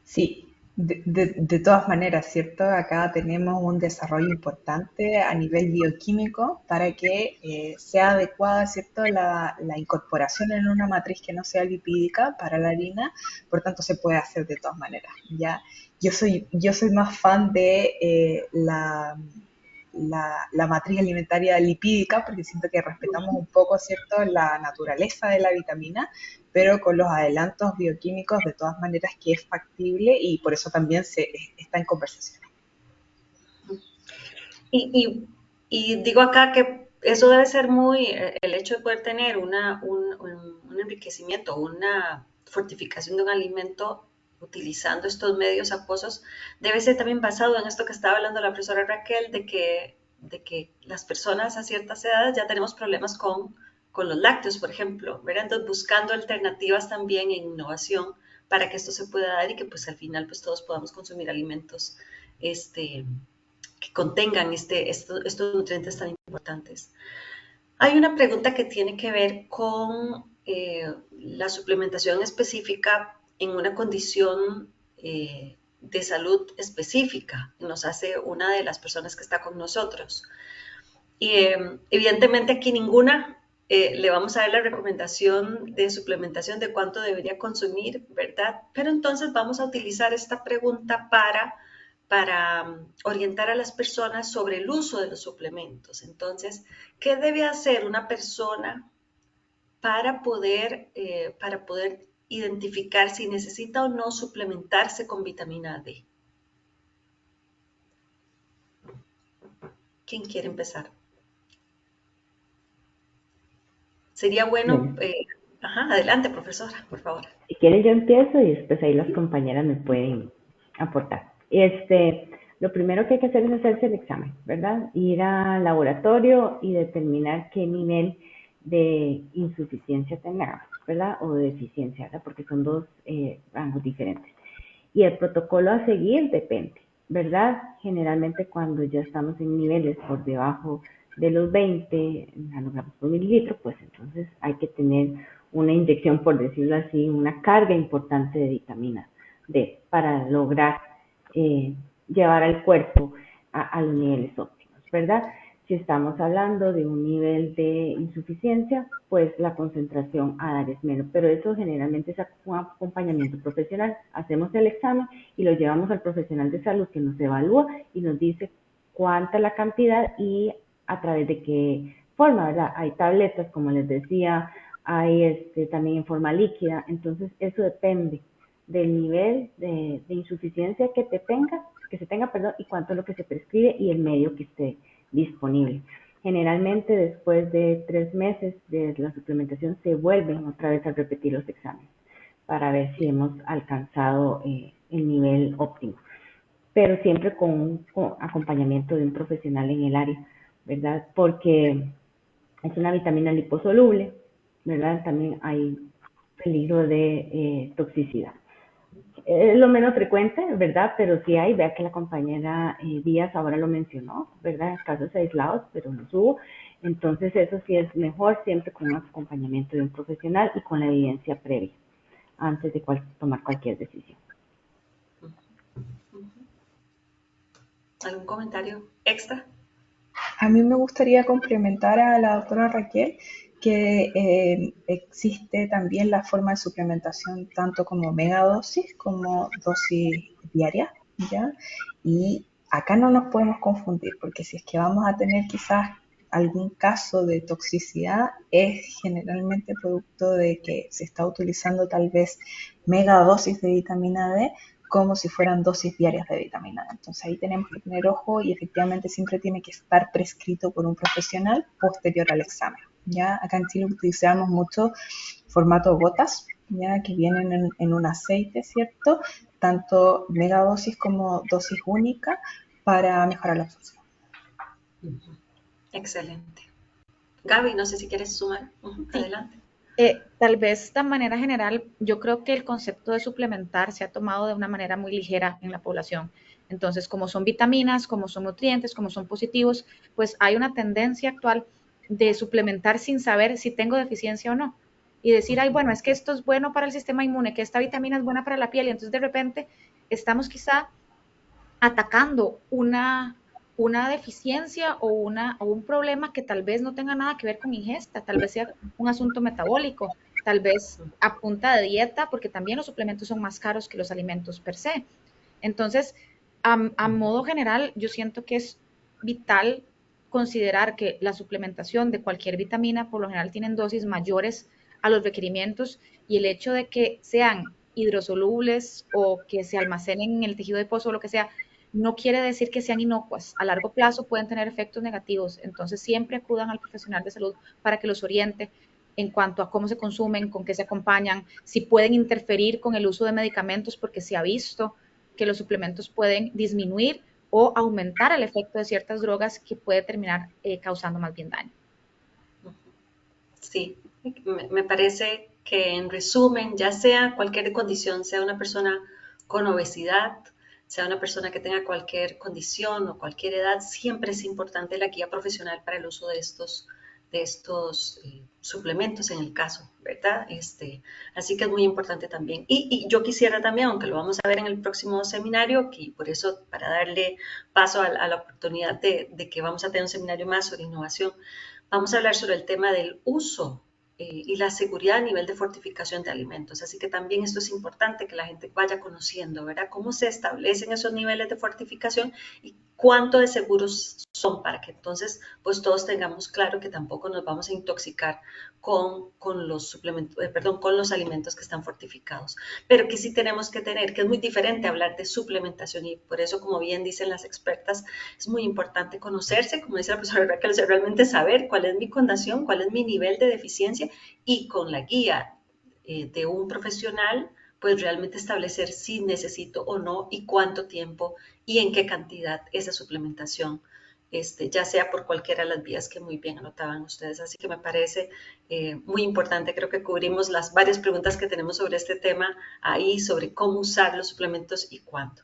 Sí, de todas maneras, ¿cierto? Acá tenemos un desarrollo importante a nivel bioquímico para que sea adecuada, ¿cierto?, la incorporación en una matriz que no sea lipídica para la harina, por tanto se puede hacer de todas maneras, ¿ya? Yo soy más fan de la matriz alimentaria lipídica porque siento que respetamos un poco, ¿cierto?, la naturaleza de la vitamina, pero con los adelantos bioquímicos de todas maneras que es factible y por eso también está en conversación. Y digo acá que eso debe ser muy, el hecho de poder tener un enriquecimiento, una fortificación de un alimento utilizando estos medios acuosos, debe ser también basado en esto que estaba hablando la profesora Raquel, de que las personas a ciertas edades ya tenemos problemas con los lácteos, por ejemplo, ¿verdad? Entonces buscando alternativas también e innovación para que esto se pueda dar y que pues al final pues todos podamos consumir alimentos que contengan estos nutrientes tan importantes. Hay una pregunta que tiene que ver con la suplementación específica en una condición de salud específica, nos hace una de las personas que está con nosotros. Y evidentemente aquí ninguna le vamos a dar la recomendación de suplementación de cuánto debería consumir, ¿verdad? Pero entonces vamos a utilizar esta pregunta para orientar a las personas sobre el uso de los suplementos. Entonces, ¿qué debe hacer una persona para poder identificar si necesita o no suplementarse con vitamina D? ¿Quién quiere empezar? Sería bueno, adelante, profesora, por favor. Si quieren yo empiezo y después ahí las compañeras me pueden aportar. Lo primero que hay que hacer es hacerse el examen, ¿verdad? Ir al laboratorio y determinar qué nivel de insuficiencia tengamos, ¿verdad? O de deficiencia, ¿verdad? Porque son dos rangos diferentes. Y el protocolo a seguir depende, ¿verdad? Generalmente cuando ya estamos en niveles por debajo de los 20 nanogramos por mililitro, pues entonces hay que tener una inyección, por decirlo así, una carga importante de vitamina D para lograr llevar al cuerpo a los niveles óptimos, ¿verdad? Si estamos hablando de un nivel de insuficiencia, pues la concentración a dar es menos, pero eso generalmente es un acompañamiento profesional. Hacemos el examen y lo llevamos al profesional de salud que nos evalúa y nos dice cuánta es la cantidad y a través de qué forma, ¿verdad? Hay tabletas, como les decía, hay también en forma líquida, entonces eso depende del nivel de insuficiencia que se tenga, y cuánto es lo que se prescribe y el medio que esté disponible. Generalmente después de 3 meses de la suplementación se vuelven otra vez a repetir los exámenes para ver si hemos alcanzado el nivel óptimo, pero siempre con acompañamiento de un profesional en el área, ¿verdad? Porque es una vitamina liposoluble, ¿verdad? También hay peligro de toxicidad. Es lo menos frecuente, ¿verdad? Pero sí hay, vea que la compañera Díaz ahora lo mencionó, ¿verdad? Casos aislados, pero no hubo. Entonces eso sí es mejor siempre con un acompañamiento de un profesional y con la evidencia previa antes de tomar cualquier decisión. ¿Algún comentario extra? A mí me gustaría complementar a la doctora Raquel que existe también la forma de suplementación tanto como megadosis como dosis diarias, ¿ya? Y acá no nos podemos confundir porque si es que vamos a tener quizás algún caso de toxicidad es generalmente producto de que se está utilizando tal vez megadosis de vitamina D como si fueran dosis diarias de vitamina D. Entonces ahí tenemos que tener ojo y efectivamente siempre tiene que estar prescrito por un profesional posterior al examen. ¿Ya? Acá en Chile utilizamos mucho formato gotas, ¿ya? Que vienen en un aceite, ¿cierto? Tanto megadosis como dosis única para mejorar la absorción. Excelente. Gaby, no sé si quieres sumar. Sí. Adelante. Tal vez de manera general, yo creo que el concepto de suplementar se ha tomado de una manera muy ligera en la población. Entonces, como son vitaminas, como son nutrientes, como son positivos, pues hay una tendencia actual de suplementar sin saber si tengo deficiencia o no. Y decir, ay, bueno, es que esto es bueno para el sistema inmune, que esta vitamina es buena para la piel, y entonces de repente estamos quizá atacando una deficiencia o un problema que tal vez no tenga nada que ver con ingesta, tal vez sea un asunto metabólico, tal vez a punta de dieta, porque también los suplementos son más caros que los alimentos per se. Entonces, a modo general, yo siento que es vital considerar que la suplementación de cualquier vitamina por lo general tienen dosis mayores a los requerimientos y el hecho de que sean hidrosolubles o que se almacenen en el tejido adiposo o lo que sea, no quiere decir que sean inocuas. A largo plazo pueden tener efectos negativos. Entonces, siempre acudan al profesional de salud para que los oriente en cuanto a cómo se consumen, con qué se acompañan, si pueden interferir con el uso de medicamentos, porque se ha visto que los suplementos pueden disminuir o aumentar el efecto de ciertas drogas que puede terminar causando más bien daño. Sí, me parece que en resumen, ya sea cualquier condición, sea una persona con obesidad, sea una persona que tenga cualquier condición o cualquier edad, siempre es importante la guía profesional para el uso de estos suplementos en el caso, ¿verdad? Así que es muy importante también. Y yo quisiera también, aunque lo vamos a ver en el próximo seminario, que por eso para darle paso a la oportunidad de que vamos a tener un seminario más sobre innovación, vamos a hablar sobre el tema del uso y la seguridad a nivel de fortificación de alimentos. Así que también esto es importante que la gente vaya conociendo, ¿verdad? Cómo se establecen esos niveles de fortificación y cuánto de seguros son para que entonces pues todos tengamos claro que tampoco nos vamos a intoxicar con los suplementos, perdón, con los alimentos que están fortificados. Pero que sí tenemos que tener, que es muy diferente hablar de suplementación y por eso, como bien dicen las expertas, es muy importante conocerse, como dice la profesora Raquel, realmente saber cuál es mi condición, cuál es mi nivel de deficiencia y con la guía de un profesional, pues realmente establecer si necesito o no y cuánto tiempo y en qué cantidad esa suplementación, ya sea por cualquiera de las vías que muy bien anotaban ustedes. Así que me parece muy importante, creo que cubrimos las varias preguntas que tenemos sobre este tema ahí, sobre cómo usar los suplementos y cuánto.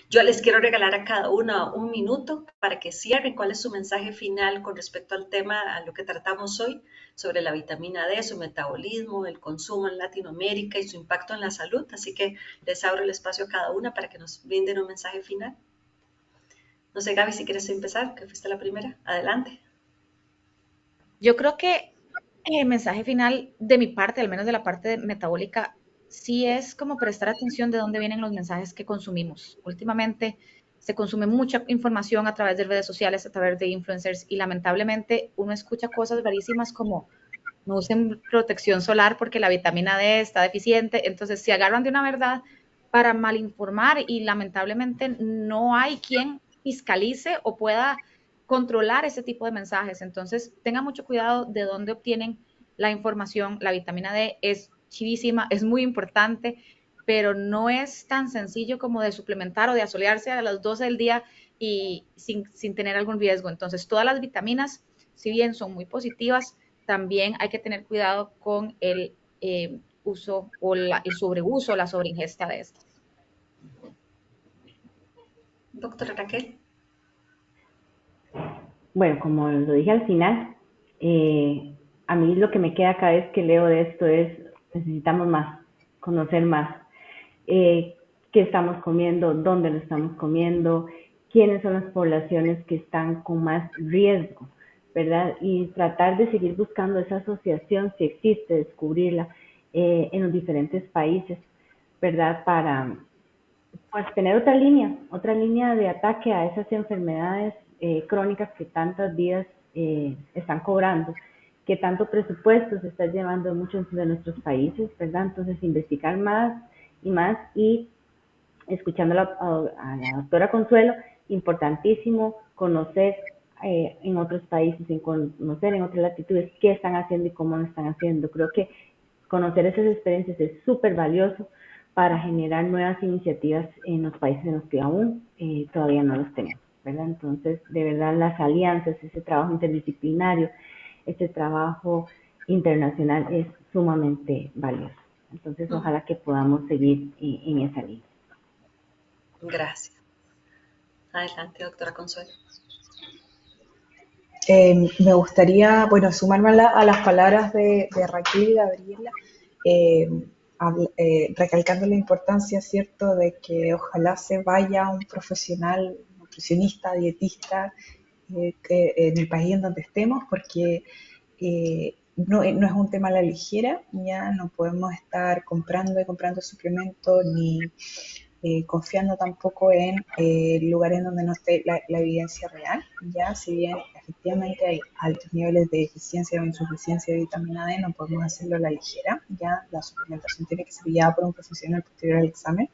Yo les quiero regalar a cada una un minuto para que cierren cuál es su mensaje final con respecto al tema, a lo que tratamos hoy, sobre la vitamina D, su metabolismo, el consumo en Latinoamérica y su impacto en la salud. Así que les abro el espacio a cada una para que nos brinden un mensaje final. No sé, Gaby, si quieres empezar, que fuiste la primera. Adelante. Yo creo que el mensaje final de mi parte, al menos de la parte metabólica, sí es como prestar atención de dónde vienen los mensajes que consumimos. Últimamente se consume mucha información a través de redes sociales, a través de influencers y lamentablemente uno escucha cosas rarísimas como no usen protección solar porque la vitamina D está deficiente. Entonces se agarran de una verdad para malinformar y lamentablemente no hay quien fiscalice o pueda controlar ese tipo de mensajes. Entonces tengan mucho cuidado de dónde obtienen la información. La vitamina D es chivísima, es muy importante, pero no es tan sencillo como de suplementar o de asolearse a las 12 del día y sin tener algún riesgo. Entonces todas las vitaminas, si bien son muy positivas, también hay que tener cuidado con el uso o el sobreuso, la sobreingesta de estas. Doctora Raquel. Bueno, como lo dije al final, a mí lo que me queda cada vez que leo de esto es necesitamos más, conocer más, qué estamos comiendo, dónde lo estamos comiendo, quiénes son las poblaciones que están con más riesgo, ¿verdad? Y tratar de seguir buscando esa asociación, si existe, descubrirla en los diferentes países, ¿verdad? Para pues tener otra línea de ataque a esas enfermedades crónicas que tantas vidas están cobrando, que tanto presupuesto se está llevando en muchos de nuestros países, ¿verdad? Entonces, investigar más y más y escuchando a la doctora Consuelo, importantísimo conocer en otros países, en conocer en otras latitudes qué están haciendo y cómo lo están haciendo. Creo que conocer esas experiencias es súper valioso para generar nuevas iniciativas en los países en los que aún todavía no los tenemos, ¿verdad? Entonces, de verdad, las alianzas, ese trabajo interdisciplinario, ese trabajo internacional es sumamente valioso. Entonces, ojalá que podamos seguir en esa línea. Gracias. Adelante, doctora Consuelo. Me gustaría, bueno, sumarme a las palabras de Raquel y Gabriela, recalcando la importancia, ¿cierto?, de que ojalá se vaya un profesional, nutricionista, dietista, que, en el país en donde estemos, porque no es un tema a la ligera, ya no podemos estar comprando y comprando suplementos ni confiando tampoco en lugares donde no esté la evidencia real, ya si bien efectivamente hay altos niveles de deficiencia o insuficiencia de vitamina D, no podemos hacerlo a la ligera, ya la suplementación tiene que ser guiada por un profesional posterior al examen.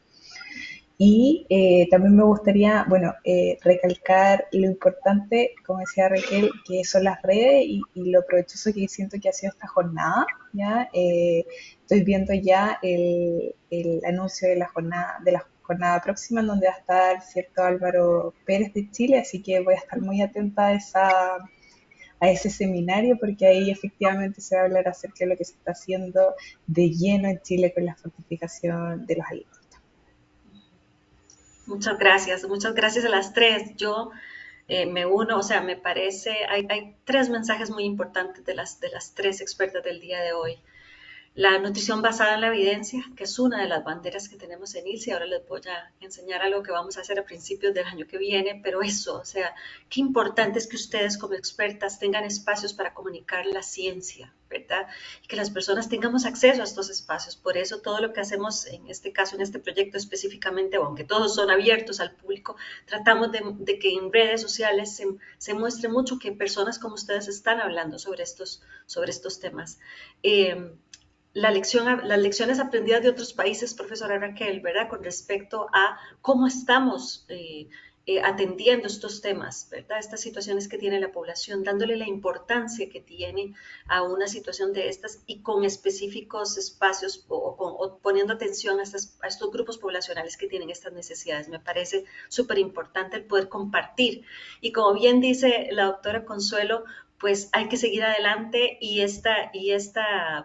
Y también me gustaría, bueno, recalcar lo importante, como decía Raquel, que son las redes y lo provechoso que siento que ha sido esta jornada, ¿ya? Estoy viendo ya el anuncio de la jornada próxima, en donde va a estar, ¿cierto?, Álvaro Pérez de Chile, así que voy a estar muy atenta a ese seminario, porque ahí efectivamente se va a hablar acerca de lo que se está haciendo de lleno en Chile con la fortificación de los alimentos. Muchas gracias a las tres. Yo me uno, o sea, me parece, hay tres mensajes muy importantes de las tres expertas del día de hoy. La nutrición basada en la evidencia, que es una de las banderas que tenemos en ILSI. Ahora les voy a enseñar algo que vamos a hacer a principios del año que viene, pero eso, o sea, qué importante es que ustedes como expertas tengan espacios para comunicar la ciencia, ¿verdad? Y que las personas tengamos acceso a estos espacios. Por eso todo lo que hacemos en este caso, en este proyecto específicamente, aunque todos son abiertos al público, tratamos de que en redes sociales se muestre mucho que personas como ustedes están hablando sobre estos temas. Las lecciones aprendidas de otros países, profesora Raquel, ¿verdad? Con respecto a cómo estamos atendiendo estos temas, ¿verdad? Estas situaciones que tiene la población, dándole la importancia que tiene a una situación de estas y con específicos espacios o poniendo atención a estos grupos poblacionales que tienen estas necesidades. Me parece súper importante el poder compartir. Y como bien dice la doctora Consuelo, pues hay que seguir adelante y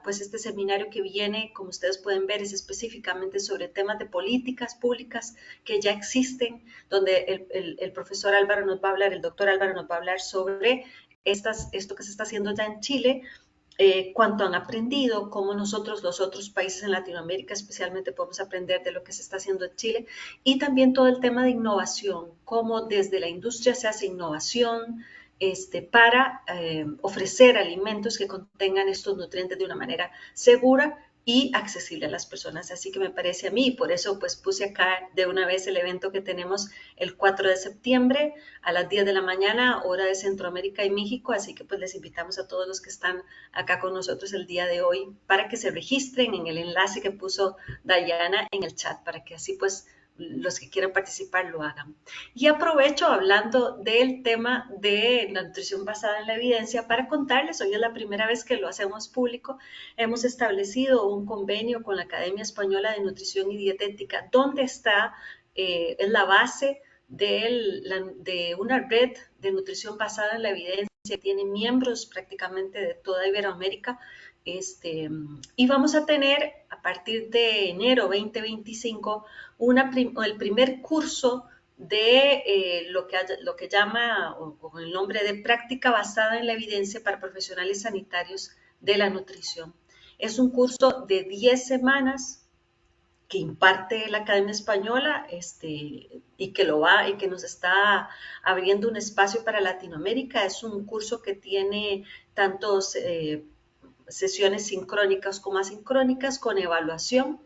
pues este seminario que viene, como ustedes pueden ver, es específicamente sobre temas de políticas públicas que ya existen, donde el profesor Álvaro nos va a hablar, el doctor Álvaro nos va a hablar sobre esto que se está haciendo ya en Chile, cuánto han aprendido, cómo nosotros, los otros países en Latinoamérica especialmente, podemos aprender de lo que se está haciendo en Chile, y también todo el tema de innovación, cómo desde la industria se hace innovación, para ofrecer alimentos que contengan estos nutrientes de una manera segura y accesible a las personas. Así que me parece a mí, por eso pues puse acá de una vez el evento que tenemos el 4 de septiembre a las 10 de la mañana, hora de Centroamérica y México, así que pues les invitamos a todos los que están acá con nosotros el día de hoy para que se registren en el enlace que puso Dayana en el chat, para que así pues los que quieran participar lo hagan. Y aprovecho hablando del tema de la nutrición basada en la evidencia para contarles, hoy es la primera vez que lo hacemos público, hemos establecido un convenio con la Academia Española de Nutrición y Dietética, donde está en la base de una red de nutrición basada en la evidencia, que tiene miembros prácticamente de toda Iberoamérica, y vamos a tener a partir de enero 2025 el primer curso de lo que llama o con el nombre de práctica basada en la evidencia para profesionales sanitarios de la nutrición. Es un curso de 10 semanas que imparte la Academia Española y que nos está abriendo un espacio para Latinoamérica. Es un curso que tiene tantos sesiones sincrónicas como asincrónicas con evaluación,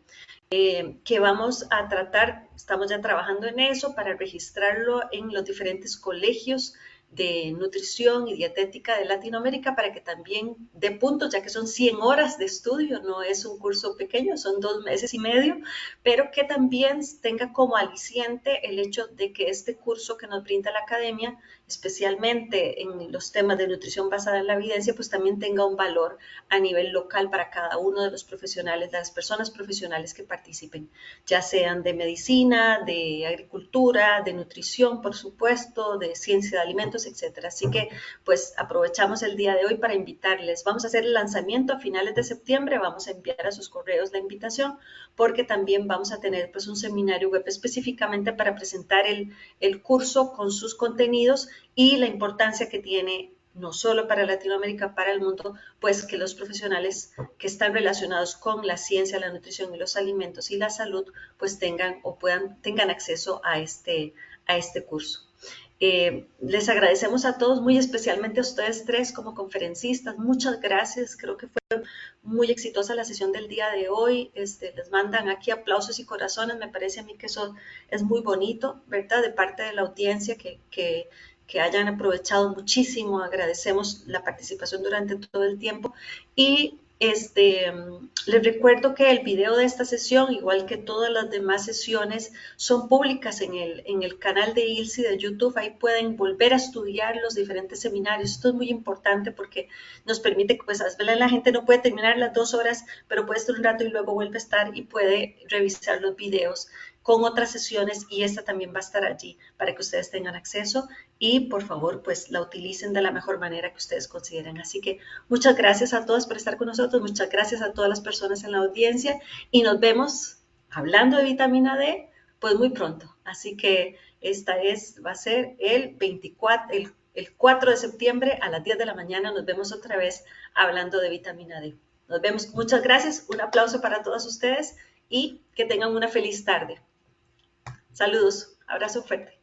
que vamos a tratar, estamos ya trabajando en eso para registrarlo en los diferentes colegios de nutrición y dietética de Latinoamérica para que también dé puntos, ya que son 100 horas de estudio, no es un curso pequeño, son 2 meses y medio, pero que también tenga como aliciente el hecho de que este curso que nos brinda la academia, especialmente en los temas de nutrición basada en la evidencia, pues también tenga un valor a nivel local para cada uno de los profesionales, de las personas profesionales que participen, ya sean de medicina, de agricultura, de nutrición, por supuesto, de ciencia de alimentos, etcétera. Así que pues aprovechamos el día de hoy para invitarles. Vamos a hacer el lanzamiento a finales de septiembre, vamos a enviar a sus correos la invitación, porque también vamos a tener pues un seminario web específicamente para presentar el curso con sus contenidos y la importancia que tiene no solo para Latinoamérica, para el mundo, pues que los profesionales que están relacionados con la ciencia, la nutrición y los alimentos y la salud, pues tengan acceso a este curso. Les agradecemos a todos, muy especialmente a ustedes tres como conferencistas. Muchas gracias, creo que fue muy exitosa la sesión del día de hoy. Les mandan aquí aplausos y corazones, me parece a mí que eso es muy bonito, ¿verdad? De parte de la audiencia que hayan aprovechado muchísimo, agradecemos la participación durante todo el tiempo y les recuerdo que el video de esta sesión, igual que todas las demás sesiones, son públicas en el canal de ILSI de YouTube. Ahí pueden volver a estudiar los diferentes seminarios. Esto es muy importante porque nos permite, pues a veces la gente no puede terminar las 2 horas, pero puede estar un rato y luego vuelve a estar y puede revisar los videos con otras sesiones y esta también va a estar allí para que ustedes tengan acceso y por favor pues la utilicen de la mejor manera que ustedes consideren. Así que muchas gracias a todos por estar con nosotros, muchas gracias a todas las personas en la audiencia y nos vemos hablando de vitamina D pues muy pronto. Así que Va a ser el 24, el 4 de septiembre a las 10 de la mañana. Nos vemos otra vez hablando de vitamina D. Nos vemos. Muchas gracias. Un aplauso para todos ustedes y que tengan una feliz tarde. Saludos. Abrazo fuerte.